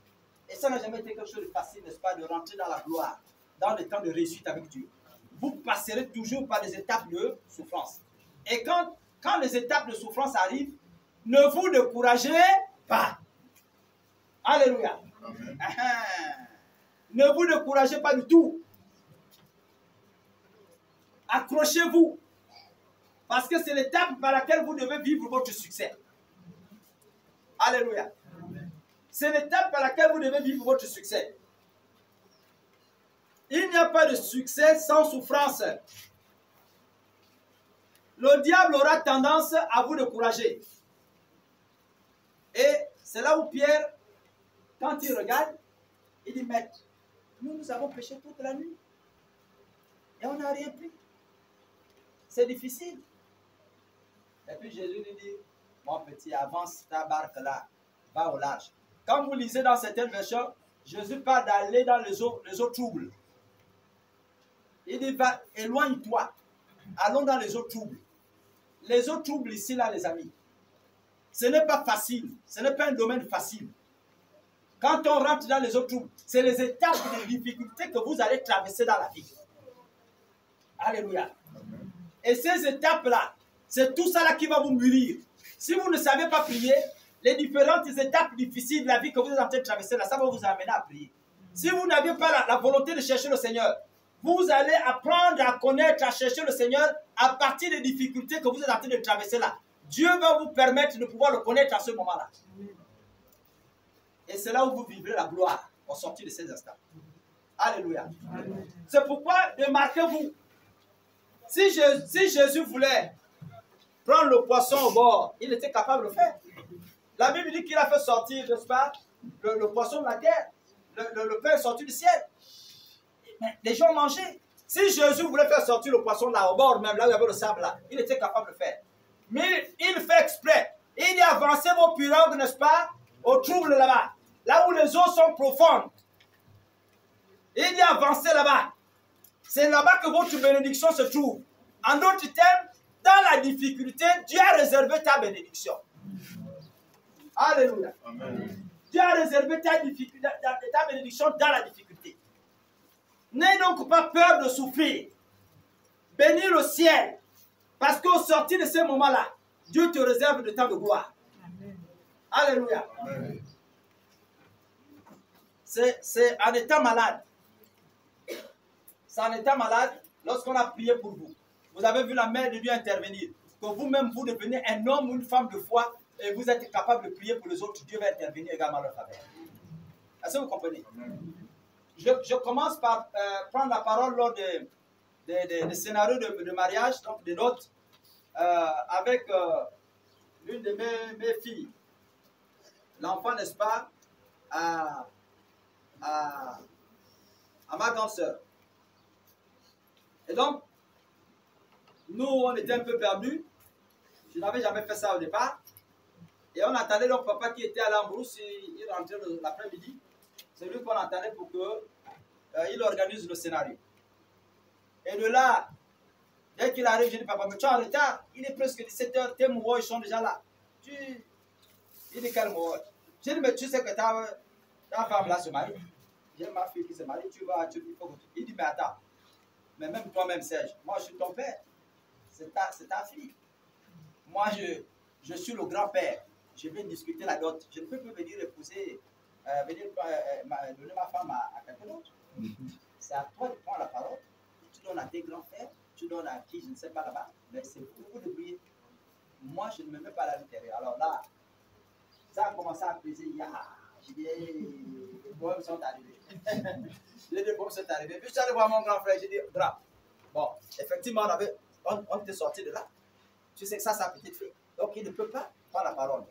Et ça n'a jamais été quelque chose de facile, n'est-ce pas, de rentrer dans la gloire, dans le temps de réussite avec Dieu. Vous passerez toujours par des étapes de souffrance. Et quand les étapes de souffrance arrivent, ne vous découragez pas. Alléluia. Amen. Ne vous découragez pas du tout. Accrochez-vous. Parce que c'est l'étape par laquelle vous devez vivre votre succès. Alléluia. C'est l'étape par laquelle vous devez vivre votre succès. Il n'y a pas de succès sans souffrance. Le diable aura tendance à vous décourager. Et c'est là où Pierre, quand il regarde, il dit, Maître, nous avons péché toute la nuit. Et on n'a rien pris. C'est difficile. Et puis Jésus lui dit, mon petit, avance ta barque là, va au large. Quand vous lisez dans certaines versions, Jésus parle d'aller dans les eaux troubles. Il dit, va, éloigne-toi. Allons dans les eaux troubles. Les eaux troubles ici, là, les amis, ce n'est pas facile. Ce n'est pas un domaine facile. Quand on rentre dans les eaux troubles, c'est les étapes de difficultés que vous allez traverser dans la vie. Alléluia. Et ces étapes-là, c'est tout ça là qui va vous mûrir. Si vous ne savez pas prier, les différentes étapes difficiles de la vie que vous êtes en train de traverser là, ça va vous amener à prier. Si vous n'avez pas la volonté de chercher le Seigneur, vous allez apprendre à connaître, à chercher le Seigneur à partir des difficultés que vous êtes en train de traverser là. Dieu va vous permettre de pouvoir le connaître à ce moment-là. Et c'est là où vous vivrez la gloire en sortie de ces instants. Alléluia. C'est pourquoi démarquez-vous. Si Jésus voulait prendre le poisson au bord, il était capable de le faire. La Bible dit qu'il a fait sortir, n'est-ce pas, le poisson de la terre. Le pain est sorti du ciel. Mais les gens mangeaient. Si Jésus voulait faire sortir le poisson là au bord, même là où il y avait le sable là, il était capable de le faire. Mais il fait exprès. Il dit avancez vos pirogues, n'est-ce pas, au trouble là-bas. Là où les eaux sont profondes. Il dit avancez là-bas. C'est là-bas que votre bénédiction se trouve. En d'autres termes, dans la difficulté, Dieu a réservé ta bénédiction. Alléluia. Amen. Dieu a réservé ta bénédiction dans la difficulté. N'aie donc pas peur de souffrir. Bénis le ciel. Parce qu'au sortir de ces moments-là, Dieu te réserve de temps de gloire. Amen. Alléluia. Amen. C'est en étant malade. C'est en étant malade lorsqu'on a prié pour vous. Vous avez vu la main de Dieu intervenir. Que vous-même, vous devenez un homme ou une femme de foi et vous êtes capable de prier pour les autres. Dieu va intervenir également à leur faveur. Est-ce que vous comprenez? Je commence par prendre la parole lors des scénarios de mariage, donc des notes, avec l'une de mes filles. L'enfant, n'est-ce pas, à ma grande sœur. Et donc, nous, on était un peu perdus. Je n'avais jamais fait ça au départ. Et on attendait donc papa qui était à l'embrousse, il rentrait l'après-midi. C'est lui qu'on attendait pour qu'il organise le scénario. Et de là, dès qu'il arrive, je dis, papa, mais tu es en retard. Il est presque 17 h, tes mourois, ils sont déjà là. Il dit, quel mourois? Je dis, mais tu sais que ta femme là se marie. J'ai ma fille qui se marie, il faut que tu... Il dit, mais attends. Mais même toi-même, Serge, moi je suis ton père. C'est ta fille. Moi, je suis le grand-père. Je vais discuter la dot. Je ne peux plus venir épouser, donner ma femme à quelqu'un d'autre. C'est à toi de prendre la parole. Tu donnes à tes grands-pères, tu donnes à qui, je ne sais pas là-bas. Mais c'est pour vous de briller. Moi, je ne me mets pas à l'intérieur. Alors là, ça a commencé à peser. J'ai dit, les bombes sont arrivés. Les bombes sont arrivés. Puis je suis allé voir mon grand frère, j'ai dit, grand. Bon, effectivement, on était sorti de là. Tu sais que ça, c'est sa petite fille. Donc, il ne peut pas prendre la parole.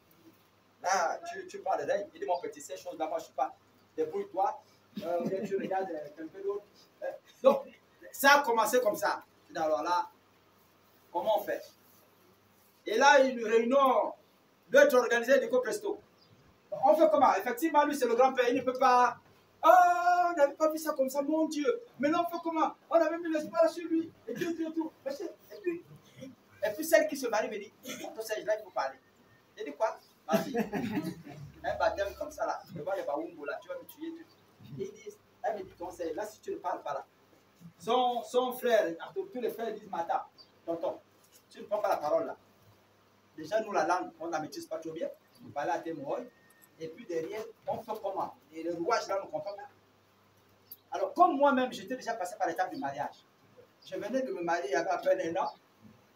Là, tu parles d'elle. Il dit, mon petit, ces choses-là, moi, je ne suis pas. Débrouille-toi. Tu regardes quelqu'un d'autre. Donc, ça a commencé comme ça. Alors là, comment on fait? Et là, une réunion doit être organisé du coup presto. On fait comment? Effectivement, lui, c'est le grand-père, il ne peut pas. Oh, on n'avait pas vu ça comme ça, mon Dieu. Mais non, on fait comment? On avait mis l'espoir sur lui. Et tout. Et puis celle qui se marie me dit, ton Serge, là, il faut parler. J'ai dit quoi? Vas-y. Un baptême comme ça, là, devant les baoumbo, là, tu vas me tuer. Elle me dit, ton Serge, là, si tu ne parles pas là. Son frère, tous les frères disent, Mata, tonton, tu ne prends pas la parole là. Déjà, nous, la langue, on ne la maîtrise pas trop bien. Vous parlez à tes mots. Et puis derrière, on fait comment? Et le rouage là, on ne comprend pas. Alors, comme moi-même, j'étais déjà passé par l'étape du mariage. Je venais de me marier il y avait à peine un an.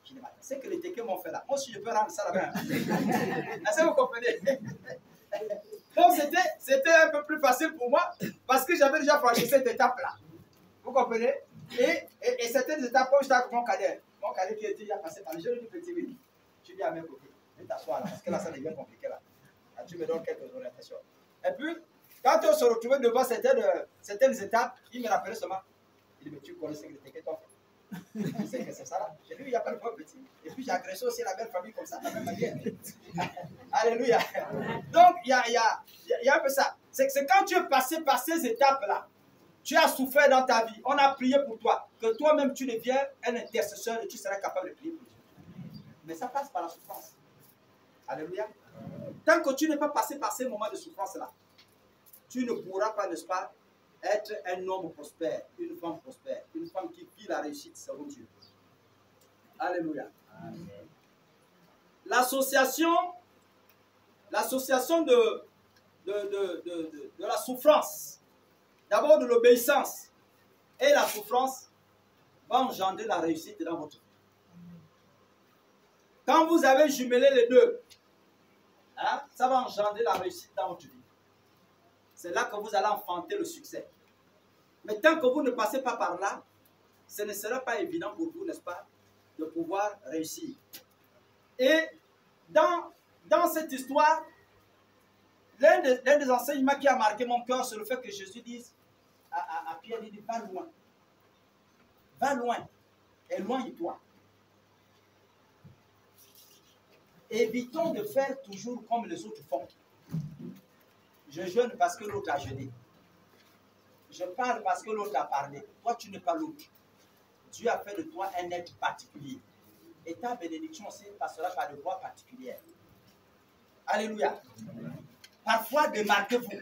Je dis, c'est que les téquets m'ont fait là. Moi aussi, je peux rendre ça là-bas. Est-ce que vous comprenez? Donc, c'était un peu plus facile pour moi parce que j'avais déjà franchi cette étape-là. Vous comprenez? Et certaines étapes, comme j'étais avec mon cadet qui était déjà passé par le jeu du petit oui. Je dis à mes côtés, viens t'asseoir là, parce que là, ça devient compliqué là. Là, tu me donnes quelques orientations. Et puis, quand on se retrouvait devant certaines étapes, il me rappelait seulement. Il dit, mais tu connais ce que les téquets t'ont fait. Je sais que c'est ça là. J'ai dit, il n'y a pas de problème petit. Et puis, j'ai agressé aussi la belle famille comme ça, la même manière. Alléluia. Donc, il y a un peu ça. C'est que quand tu es passé par ces étapes-là, tu as souffert dans ta vie, on a prié pour toi, que toi-même tu deviens un intercesseur et tu seras capable de prier pour Dieu. Mais ça passe par la souffrance. Alléluia. Tant que tu n'es pas passé par ces moments de souffrance-là, tu ne pourras pas, n'est-ce pas, être un homme prospère, une femme qui vit la réussite selon Dieu. Alléluia. L'association de la souffrance, d'abord de l'obéissance et la souffrance, va engendrer la réussite dans votre vie. Quand vous avez jumelé les deux, hein, ça va engendrer la réussite dans votre vie. C'est là que vous allez enfanter le succès. Mais tant que vous ne passez pas par là, ce ne sera pas évident pour vous, n'est-ce pas, de pouvoir réussir. Et dans cette histoire, l'un des enseignements qui a marqué mon cœur, c'est le fait que Jésus dise à Pierre, il dit, va loin. Va loin. Éloigne-toi. Évitons de faire toujours comme les autres font. Je jeûne parce que l'autre a jeûné. Je parle parce que l'autre a parlé. Toi, tu n'es pas l'autre. Dieu a fait de toi un être particulier. Et ta bénédiction aussi passera par des voies particulières. Alléluia. Parfois, démarquez-vous.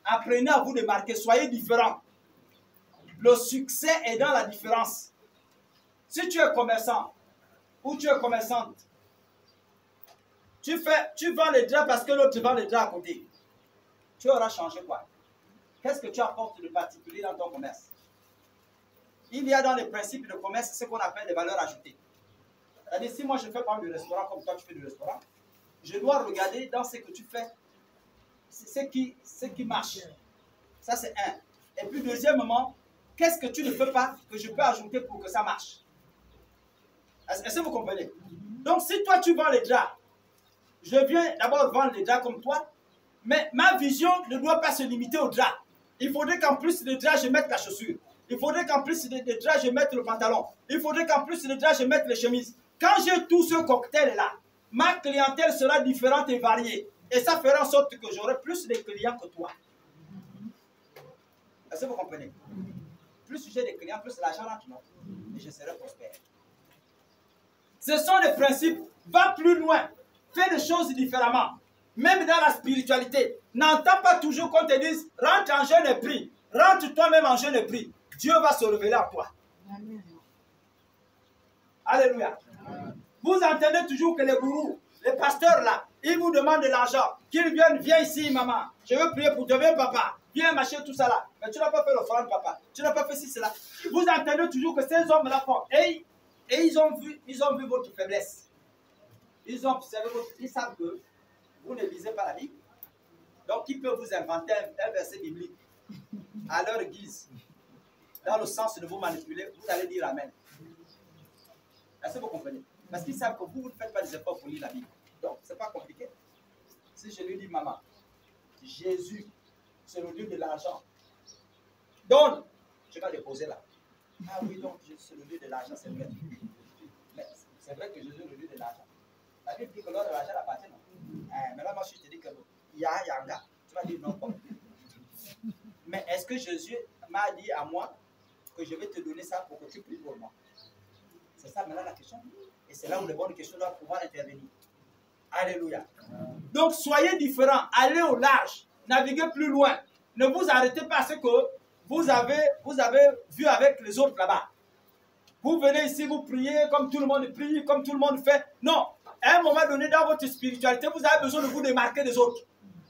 Apprenez à vous démarquer. Soyez différents. Le succès est dans la différence. Si tu es commerçant ou tu es commerçante, tu vends les draps parce que l'autre vend les draps à côté. Tu auras changé quoi? Qu'est-ce que tu apportes de particulier dans ton commerce? Il y a dans les principes de commerce ce qu'on appelle des valeurs ajoutées. C'est-à-dire, si moi je fais pas du restaurant comme toi tu fais du restaurant, je dois regarder dans ce que tu fais, ce qui marche. Ça c'est un. Et puis deuxièmement, qu'est-ce que tu ne fais pas que je peux ajouter pour que ça marche? Est-ce que vous comprenez? Donc si toi tu vends les draps, je viens d'abord vendre les draps comme toi, mais ma vision ne doit pas se limiter aux draps. Il faudrait qu'en plus des draps, je mette la chaussure. Il faudrait qu'en plus des draps, je mette le pantalon. Il faudrait qu'en plus des draps, je mette les chemises. Quand j'ai tout ce cocktail-là, ma clientèle sera différente et variée. Et ça fera en sorte que j'aurai plus de clients que toi. Est-ce que vous comprenez? Plus j'ai des clients, plus l'argent rentre, non? Et je serai prospère. Ce sont des principes. Va plus loin. Fais des choses différemment. Même dans la spiritualité. N'entends pas toujours qu'on te dise rentre en jeûne et prie. Rentre toi-même en jeûne et prie. Dieu va se révéler à toi. Amen. Alléluia. Amen. Vous entendez toujours que les gourous, les pasteurs là, ils vous demandent de l'argent. Qu'ils viennent, viens ici maman. Je veux prier pour toi, viens papa. Viens m'acheter tout ça là. Mais tu n'as pas fait l'offrande papa. Tu n'as pas fait ci, cela. Vous entendez toujours que ces hommes là font. Et ils ont vu votre faiblesse. Ils ont observé ils savent que vous ne lisez pas la Bible. Donc, ils peuvent vous inventer un verset biblique à leur guise. Dans le sens de vous manipuler, vous allez dire Amen. Est-ce que vous comprenez? Parce qu'ils savent que vous ne faites pas des efforts pour lire la Bible. Donc, ce n'est pas compliqué. Si je lui dis, maman, Jésus, c'est le Dieu de l'argent. Donne, je vais déposer là. Ah oui, donc, Jésus, c'est le Dieu de l'argent, c'est vrai. Mais c'est vrai que Jésus est le Dieu de l'argent. La Bible dit que l'or de l'argent appartient, non? Mais là, moi, je te dis que il y a un gars. Tu vas dire non. Mais est-ce que Jésus m'a dit à moi que je vais te donner ça pour que tu pries pour moi? C'est ça maintenant la question. Et c'est là où les bonnes questions doivent pouvoir intervenir. Alléluia. Donc soyez différents, allez au large, naviguez plus loin. Ne vous arrêtez pas à ce que vous avez vu avec les autres là-bas. Vous venez ici, vous priez comme tout le monde prie, comme tout le monde fait. Non, à un moment donné dans votre spiritualité, vous avez besoin de vous démarquer des autres.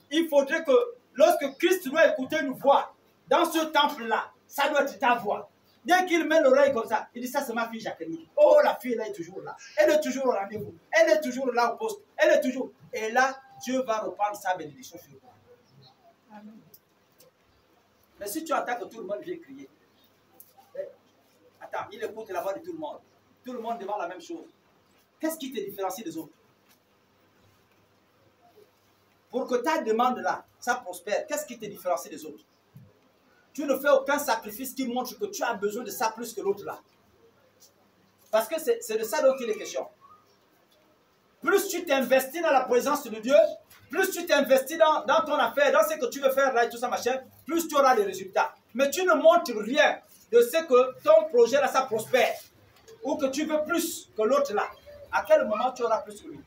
Il faudrait que lorsque Christ doit écouter une voix dans ce temple-là, ça doit être ta voix. Dès qu'il met l'oreille comme ça, il dit ça c'est ma fille Jacqueline. Oh la fille là est toujours là. Elle est toujours au rendez-vous. Elle est toujours là au poste. Elle est toujours. Et là, Dieu va reprendre sa bénédiction sur toi. Amen. Mais si tu attends que tout le monde vienne crier, attends, il écoute la voix de tout le monde. Tout le monde demande la même chose. Qu'est-ce qui te différencie des autres? Pour que ta demande là, ça prospère, qu'est-ce qui te différencie des autres? Tu ne fais aucun sacrifice qui montre que tu as besoin de ça plus que l'autre là. Parce que c'est de ça dont il est question. Plus tu t'investis dans la présence de Dieu, plus tu t'investis dans ton affaire, dans ce que tu veux faire là et tout ça machin, plus tu auras des résultats. Mais tu ne montres rien de ce que ton projet là ça prospère. Ou que tu veux plus que l'autre là. À quel moment tu auras plus que lui?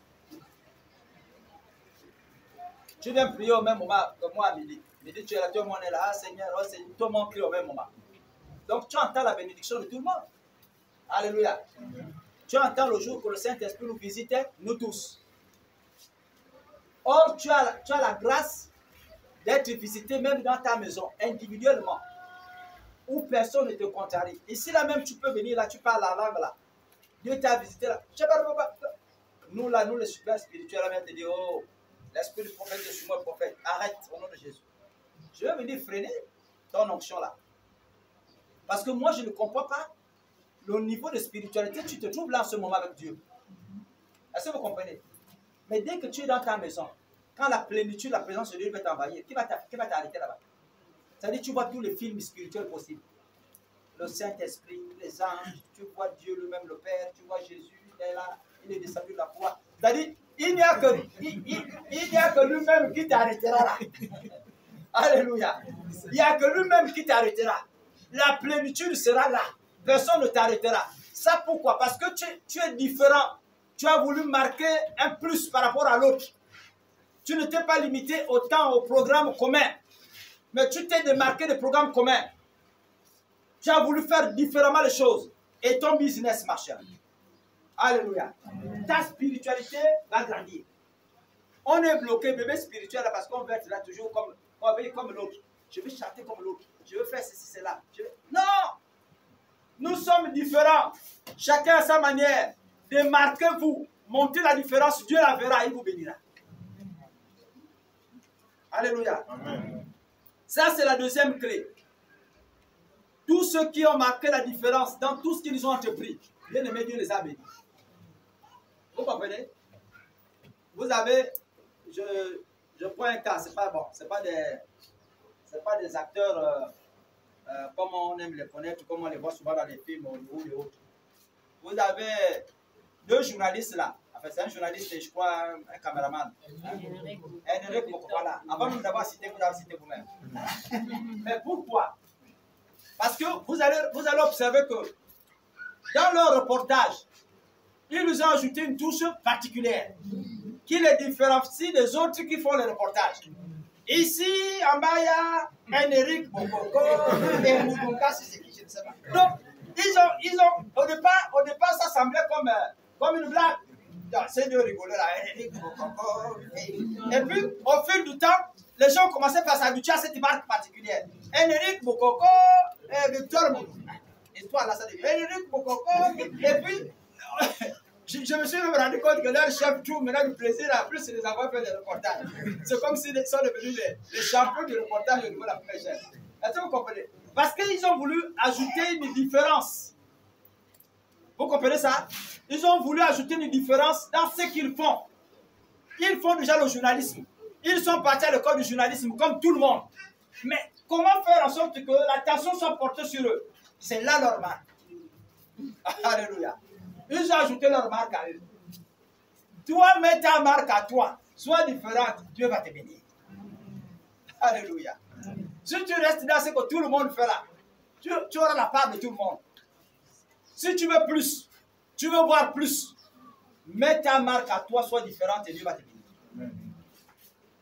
Tu viens prier au même moment que moi à midi. Midi, tu es là, tout le monde est là, ah, Seigneur, oh, tout le monde prie au même moment. Donc tu entends la bénédiction de tout le monde. Alléluia. Tu entends le jour que le Saint-Esprit nous visitait, nous tous. Or, tu as la grâce d'être visité même dans ta maison, individuellement, où personne ne te contrarie. Ici, là même, tu peux venir, là, tu parles la langue, là. Dieu t'a visité, là. Nous, là, nous, les super spirituels, là, te dire, oh, l'esprit du prophète est sur moi, le prophète. Arrête, au nom de Jésus. Je vais venir freiner ton onction, là. Parce que moi, je ne comprends pas le niveau de spiritualité, tu te trouves là en ce moment avec Dieu. Est-ce que vous comprenez? Mais dès que tu es dans ta maison, quand la plénitude, la présence de Dieu va t'envahir, qui va t'arrêter là-bas? C'est-à-dire tu vois tous les films spirituels possibles. Le Saint-Esprit, les anges, tu vois Dieu lui-même, le Père, tu vois Jésus, il est là, il est descendu de la croix. C'est-à-dire, il n'y a que lui-même qui t'arrêtera là. Alléluia. Il n'y a que lui-même qui t'arrêtera. La plénitude sera là. Personne ne t'arrêtera. Ça pourquoi? Parce que tu es différent. Tu as voulu marquer un plus par rapport à l'autre. Tu ne t'es pas limité autant au programme commun. Mais tu t'es démarqué des programmes communs. Tu as voulu faire différemment les choses. Et ton business marche. Alléluia. Ta spiritualité va grandir. On est bloqué, bébé spirituel, parce qu'on veut être là toujours comme l'autre. Je vais chanter comme l'autre. Je veux faire ceci, cela. Non! Nous sommes différents. Chacun à sa manière. Démarquez-vous. Montez la différence. Dieu la verra. Il vous bénira. Alléluia. Amen. Ça, c'est la deuxième clé. Tous ceux qui ont marqué la différence dans tout ce qu'ils ont entrepris, bien-aimé, Dieu les a bénis. Vous comprenez? Vous avez, je prends un cas, c'est pas bon, c'est pas des acteurs comme on aime les connaître, comme on les voit souvent dans les films ou les autres. Vous avez deux journalistes là. Enfin, c'est un journaliste et je crois un caméraman. Henrik, voilà. Avant de nous avoir cité, vous avez cité vous-même. Mais pourquoi? Parce que vous allez observer que dans leur reportage, ils nous ont ajouté une touche particulière qui les différencie des autres qui font les reportages. Ici, en bas, il y a Henrik Bokoko et Moutonka, c'est qui, je ne sais pas. Donc, ils ont au départ, ça semblait comme une blague. C'est de rigoler là, Henrik Bokoko. Et puis, au fil du temps, les gens commençaient par s'habituer à cette marque particulière. Henrik Bokoko et Victor Moutonka. Histoire là, ça devient Henrik Bokoko. Et puis, je me suis même rendu compte que leur chef trouve maintenant du plaisir à plus de les avoir fait des reportages. C'est comme s'ils sont devenus les champions du reportage au niveau de la première chaîne. Est-ce que vous comprenez? Parce qu'ils ont voulu ajouter une différence. Vous comprenez ça? Ils ont voulu ajouter une différence dans ce qu'ils font. Ils font déjà le journalisme. Ils sont partis à l'école du journalisme comme tout le monde. Mais comment faire en sorte que l'attention soit portée sur eux? C'est là leur marque. Alléluia. Ils ont ajouté leur marque à eux. Toi, mets ta marque à toi. sois différente, Dieu va te bénir. Alléluia. Si tu restes dans ce que tout le monde fait là, tu auras la part de tout le monde. Si tu veux plus, tu veux voir plus, mets ta marque à toi, sois différente et Dieu va te bénir. Amen.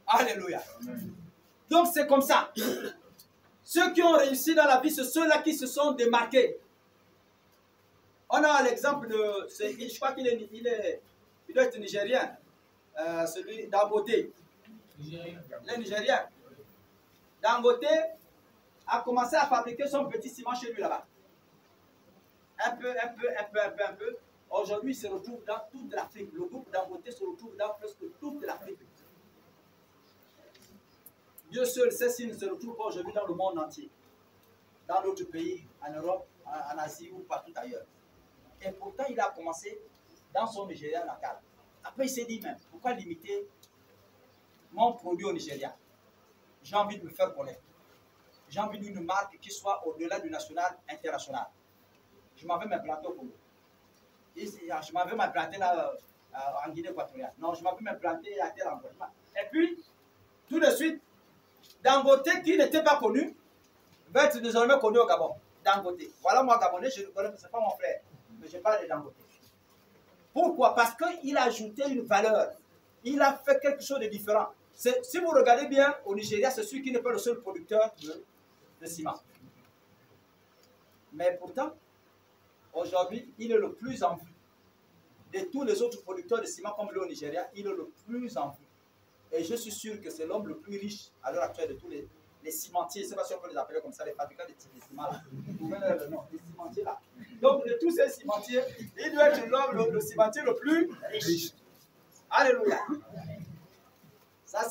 Alléluia. Amen. Donc c'est comme ça. Ceux qui ont réussi dans la vie, c'est ceux-là qui se sont démarqués. On a l'exemple de, je crois qu'il doit être nigérien, celui Dangote. Il est nigérien. Dangote a commencé à fabriquer son petit ciment chez lui là-bas. Un peu. Aujourd'hui, il se retrouve dans toute l'Afrique. Le groupe Dangote se retrouve dans presque toute l'Afrique. Dieu seul sait s'il ne se retrouve pas aujourd'hui dans le monde entier. Dans d'autres pays, en Europe, en Asie ou partout ailleurs. Et pourtant, il a commencé dans son Nigeria natal. Après, il s'est dit même, pourquoi limiter mon produit au Nigeria? J'ai envie de me faire connaître. J'ai envie d'une marque qui soit au-delà du national, international. Je m'en vais m'implanter au Congo. Je m'en vais m'implanter là en Guinée équatoriale. Non, je m'en vais m'implanter à tel endroit. Et puis, tout de suite, Dangote, qui n'était pas connu, va être désormais connu au Gabon. Dangote. Voilà, moi, Gabonais, je ne connais pas, ce n'est pas mon frère. Mais je parle de Dangote. Pourquoi? Parce qu'il a ajouté une valeur. Il a fait quelque chose de différent. Si vous regardez bien, au Nigeria, c'est celui qui n'est pas le seul producteur de ciment. Mais pourtant, aujourd'hui, il est le plus en vue. De tous les autres producteurs de ciment comme lui au Nigeria, il est le plus en vue. Et je suis sûr que c'est l'homme le plus riche à l'heure actuelle de tous les cimentiers. Je ne sais pas si on peut les appeler comme ça, les fabricants de ciment là. Vous voyez le nom, les cimentiers là. Donc, de tous ces cimentiers, il doit être l'homme, le cimentier le plus riche. Alléluia. Ça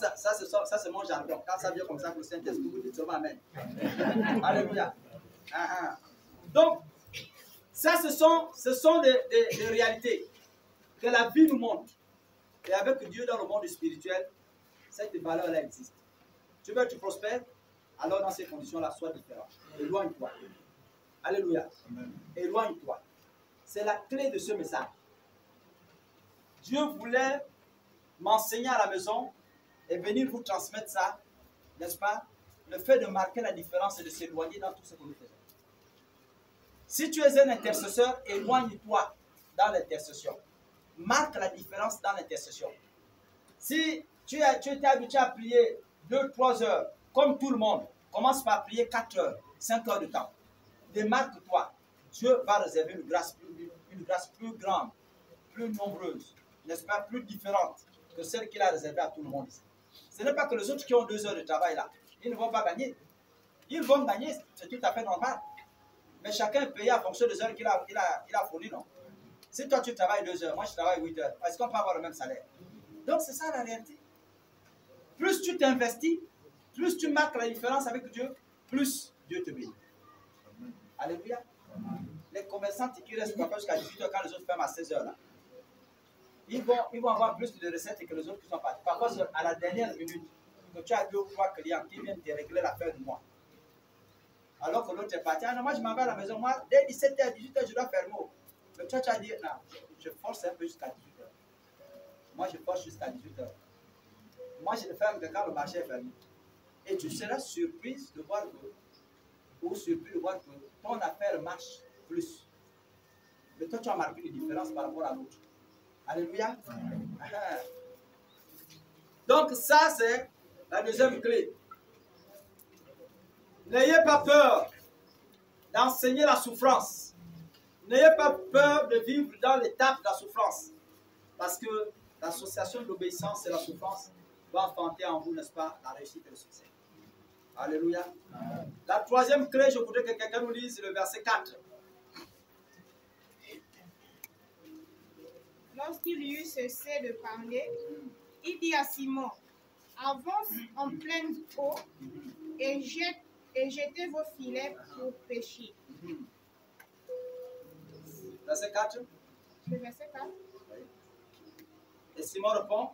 c'est mon jargon. Quand ça vient comme ça, le Saint-Esprit, vous dites seulement Amen. Alléluia. Donc, ça, ce sont des réalités que la vie nous montre. Et avec Dieu dans le monde spirituel, cette valeur-là existe. Tu veux être prospère? Alors dans ces conditions-là, sois différent. Éloigne-toi. Alléluia. Éloigne-toi. C'est la clé de ce message. Dieu voulait m'enseigner à la maison et venir vous transmettre ça, n'est-ce pas? Le fait de marquer la différence et de s'éloigner dans tout ce que nous faisons. Si tu es un intercesseur, éloigne-toi dans l'intercession. Marque la différence dans l'intercession. Si tu étais habitué à prier 2-3 heures, comme tout le monde, commence par prier 4 heures, 5 heures de temps. Démarque-toi. Dieu va réserver une grâce plus grande, plus nombreuse, n'est-ce pas, plus différente que celle qu'il a réservée à tout le monde ici. Ce n'est pas que les autres qui ont 2 heures de travail là, ils ne vont pas gagner. Ils vont gagner, c'est tout à fait normal. Mais chacun est payé en fonction des heures qu'il a fournies, non? Si toi tu travailles 2 heures, moi je travaille 8 heures, est-ce qu'on peut avoir le même salaire? Donc c'est ça la réalité. Plus tu t'investis, plus tu marques la différence avec Dieu, plus Dieu te bénit. Alléluia. Les commerçants qui restent jusqu'à 18 heures quand les autres ferment à 16 heures là, ils vont avoir plus de recettes que les autres qui sont partis. Parfois, à la dernière minute, que tu as 2 ou 3 clients qui viennent te régler la fin du mois. Alors que l'autre est parti. Ah non, moi je m'en vais à la maison. Moi, dès 17h, 18h, je dois fermer. Mais toi, tu as dit, non, je force un peu jusqu'à 18h. Moi, je force jusqu'à 18h. Moi, je ne ferme que quand le marché est fermé. Et tu seras surprise de voir surpris de voir que ton affaire marche plus. Mais toi, tu as marqué une différence par rapport à l'autre. Alléluia. Donc, ça, c'est la deuxième clé. N'ayez pas peur d'enseigner la souffrance. N'ayez pas peur de vivre dans l'étape de la souffrance. Parce que l'association de l'obéissance et la souffrance va enfanter en vous, n'est-ce pas, la réussite et le succès. Alléluia. La troisième clé, je voudrais que quelqu'un nous lise le verset 4. Lorsqu'il eut cessé de parler, il dit à Simon, avance en pleine eau et jetez vos filets pour pêcher. Verset 4. Le verset 4. Et Simon répond.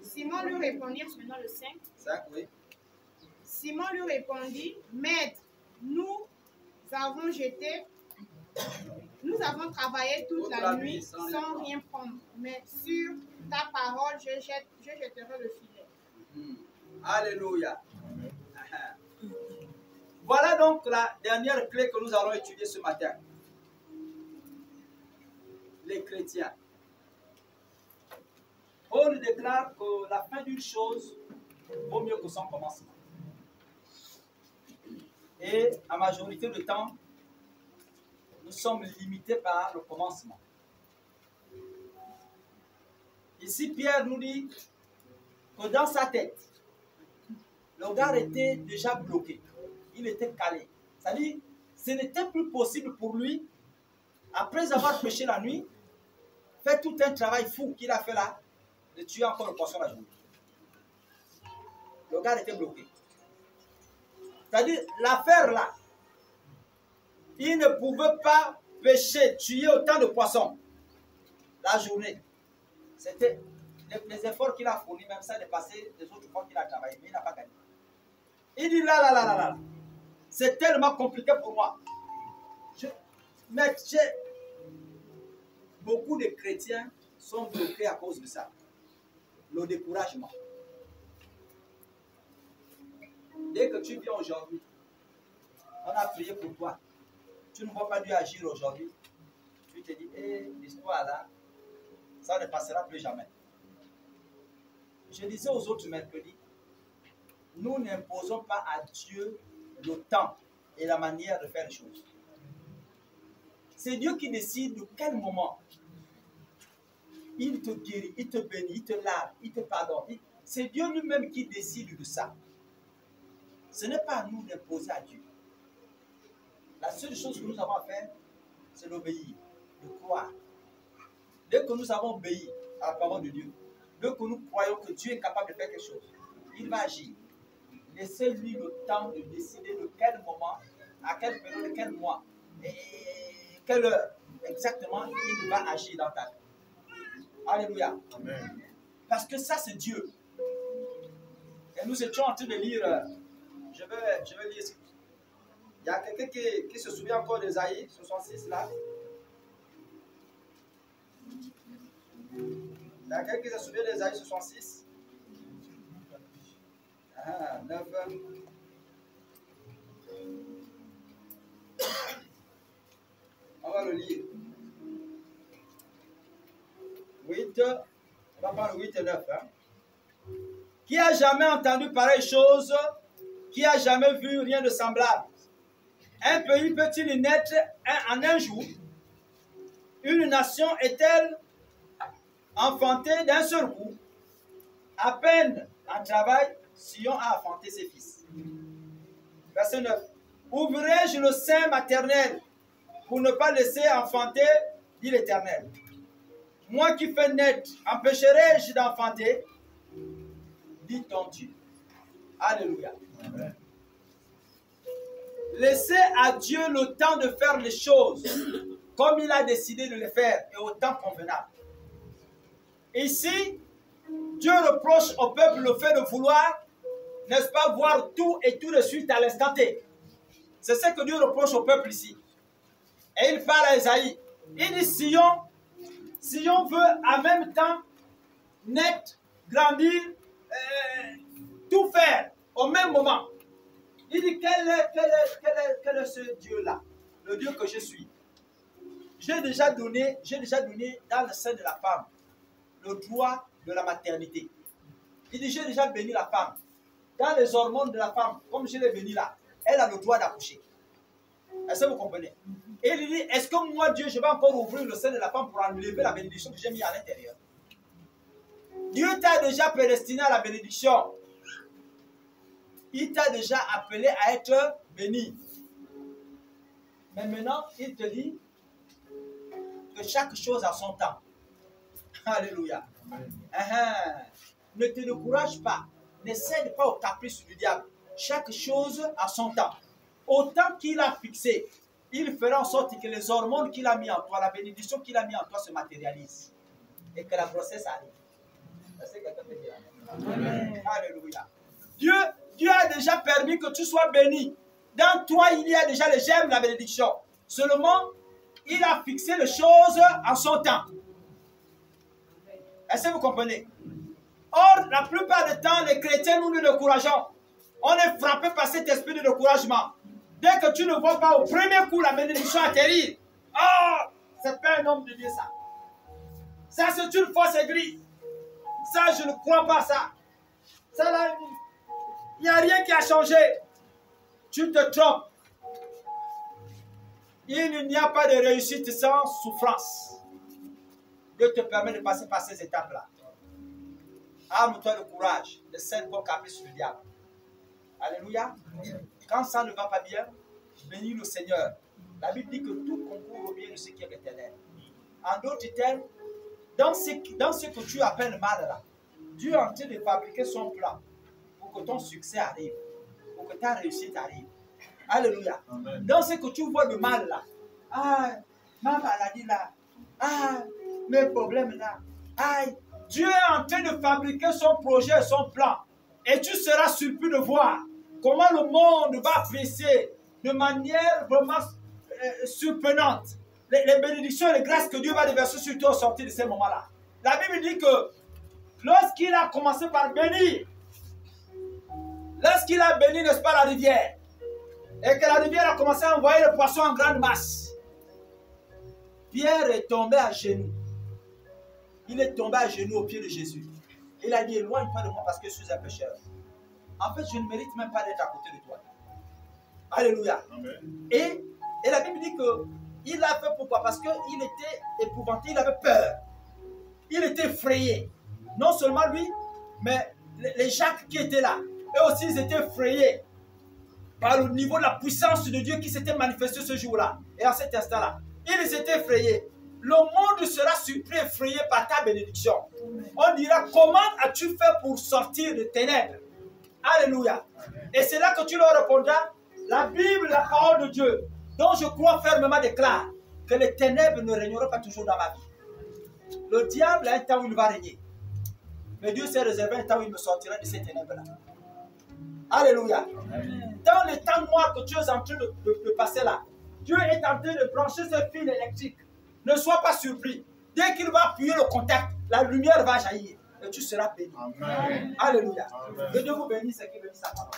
Simon lui répondit, c'est maintenant le 5. 5, oui. Simon lui répondit, Maître, nous avons jeté Nous avons travaillé toute la nuit sans rien prendre, mais sur ta parole, je jetterai le filet. Alléluia. Voilà donc la dernière clé que nous allons étudier ce matin. Les chrétiens. Paul déclare que la fin d'une chose vaut mieux que son commencement. Et à majorité de temps, nous sommes limités par le commencement. Ici, Pierre nous dit que dans sa tête, le gars était déjà bloqué. Il était calé. C'est-à-dire, ce n'était plus possible pour lui, après avoir pêché la nuit, faire tout un travail fou qu'il a fait là, de tuer encore le poisson la journée. Le gars était bloqué. C'est-à-dire, l'affaire là, il ne pouvait pas pêcher, tuer autant de poissons la journée. C'était les efforts qu'il a fournis, même ça dépassait les autres fois qu'il a travaillé, mais il n'a pas gagné. Il dit là, c'est tellement compliqué pour moi. Mais beaucoup de chrétiens sont bloqués à cause de ça. Le découragement. Dès que tu viens aujourd'hui, on a prié pour toi. Tu ne vois pas Dieu agir aujourd'hui. Tu te dis, l'histoire là, ça ne passera plus jamais. Je disais aux autres mercredis, nous n'imposons pas à Dieu le temps et la manière de faire les choses. C'est Dieu qui décide de quel moment il te guérit, il te bénit, il te lave, il te pardonne. C'est Dieu lui-même qui décide de ça. Ce n'est pas à nous d'imposer à Dieu. La seule chose que nous avons à faire, c'est d'obéir, de croire. Dès que nous avons obéi à la parole de Dieu, dès que nous croyons que Dieu est capable de faire quelque chose, il va agir. Laissez-lui le temps de décider de quel moment, à quelle période, quel mois, et quelle heure exactement il va agir dans ta vie. Alléluia. Amen. Parce que ça, c'est Dieu. Et nous étions en train de lire, je vais lire. Il y a quelqu'un qui se souvient encore d'Ésaïe 66 là. Il y a quelqu'un qui se souvient d'Ésaïe 66. 9. On va le lire. 8. On va prendre 8 et 9. Qui a jamais entendu pareille chose? Qui a jamais vu rien de semblable? Un pays peut-il naître en un jour? Une nation est-elle enfantée d'un seul coup? À peine en travail, Sion a enfanté ses fils. Verset 9. Ouvrirai-je le sein maternel pour ne pas laisser enfanter, dit l'Éternel. Moi qui fais naître, empêcherai-je d'enfanter, dit ton Dieu. Alléluia. Amen. Laissez à Dieu le temps de faire les choses comme il a décidé de les faire et au temps convenable. Ici, Dieu reproche au peuple le fait de vouloir, n'est-ce pas, voir tout et tout de suite à l'instant T. C'est ce que Dieu reproche au peuple ici. Et il parle à Esaïe. Il dit Sion veut en même temps naître, grandir, tout faire au même moment. Il dit quel est ce Dieu-là? Le Dieu que je suis. J'ai déjà donné dans le sein de la femme le droit de la maternité. Il dit j'ai déjà béni la femme. Dans les hormones de la femme, comme je l'ai béni là, elle a le droit d'accoucher. Est-ce que vous comprenez? Et il dit, est-ce que moi, Dieu, je vais encore ouvrir le sein de la femme pour enlever la bénédiction que j'ai mis à l'intérieur? Dieu t'a déjà prédestiné à la bénédiction. Il t'a déjà appelé à être béni. Mais maintenant, il te dit que chaque chose a son temps. Alléluia. Ne te décourage pas. Ne cède pas au caprice du diable. Chaque chose a son temps. Au temps qu'il a fixé, il fera en sorte que les hormones qu'il a mis en toi, la bénédiction qu'il a mis en toi se matérialise. Et que la grossesse arrive. Est-ce que quelqu'un peut dire amen? Alléluia. Dieu a déjà permis que tu sois béni. Dans toi, il y a déjà les germes de la bénédiction. Seulement, il a fixé les choses en son temps. Est-ce que vous comprenez? Or, la plupart du temps, les chrétiens, nous nous décourageons. On est frappé par cet esprit de découragement. Dès que tu ne vois pas au premier coup la bénédiction atterrir, oh, c'est pas un homme de Dieu ça. Ça, c'est une fausse église. Ça, je ne crois pas ça. Ça, là, il n'y a rien qui a changé. Tu te trompes. Il n'y a pas de réussite sans souffrance. Dieu te permet de passer par ces étapes-là. Arme-toi de courage, de scène pour caprice le diable. Alléluia. Quand ça ne va pas bien, bénis le Seigneur. La Bible dit que tout concourt au bien de ce qui est éternel. En d'autres termes, dans ce que tu appelles mal là, Dieu est en train de fabriquer son plan pour que ton succès arrive, pour que ta réussite arrive. Alléluia. Amen. Dans ce que tu vois de mal là, ah, ma maladie là, ah, mes problèmes là, ah, Dieu est en train de fabriquer son projet, son plan. Et tu seras surpris de voir comment le monde va apprécier de manière vraiment surprenante les bénédictions et les grâces que Dieu va déverser sur toi au sortir de ces moments-là. La Bible dit que lorsqu'il a commencé par bénir, lorsqu'il a béni, n'est-ce pas, la rivière, et que la rivière a commencé à envoyer les poissons en grande masse, Pierre est tombé à genoux. Il est tombé à genoux au pied de Jésus. Il a dit, éloigne-toi de moi parce que je suis un pécheur. En fait, je ne mérite même pas d'être à côté de toi. Alléluia. Amen. Et la Bible dit qu'il a fait pourquoi? Parce qu'il était épouvanté, il avait peur. Il était effrayé. Non seulement lui, mais les Jacques qui étaient là, eux aussi ils étaient effrayés par le niveau de la puissance de Dieu qui s'était manifestée ce jour-là. Et à cet instant-là, ils étaient effrayés. Le monde sera surpris, effrayé par ta bénédiction. On dira, comment as-tu fait pour sortir de ténèbres? Alléluia. Et c'est là que tu leur répondras, la Bible, la parole de Dieu, dont je crois fermement déclare que les ténèbres ne régneront pas toujours dans ma vie. Le diable a un temps où il va régner. Mais Dieu s'est réservé un temps où il me sortira de ces ténèbres-là. Alléluia. Amen. Dans les temps noirs que tu es en train de passer là, Dieu est en train de brancher ce fil électrique. Ne sois pas surpris. Dès qu'il va appuyer le contact, la lumière va jaillir. Et tu seras béni. Amen. Alléluia. Amen. Que Dieu vous bénisse et qu'il bénisse sa parole.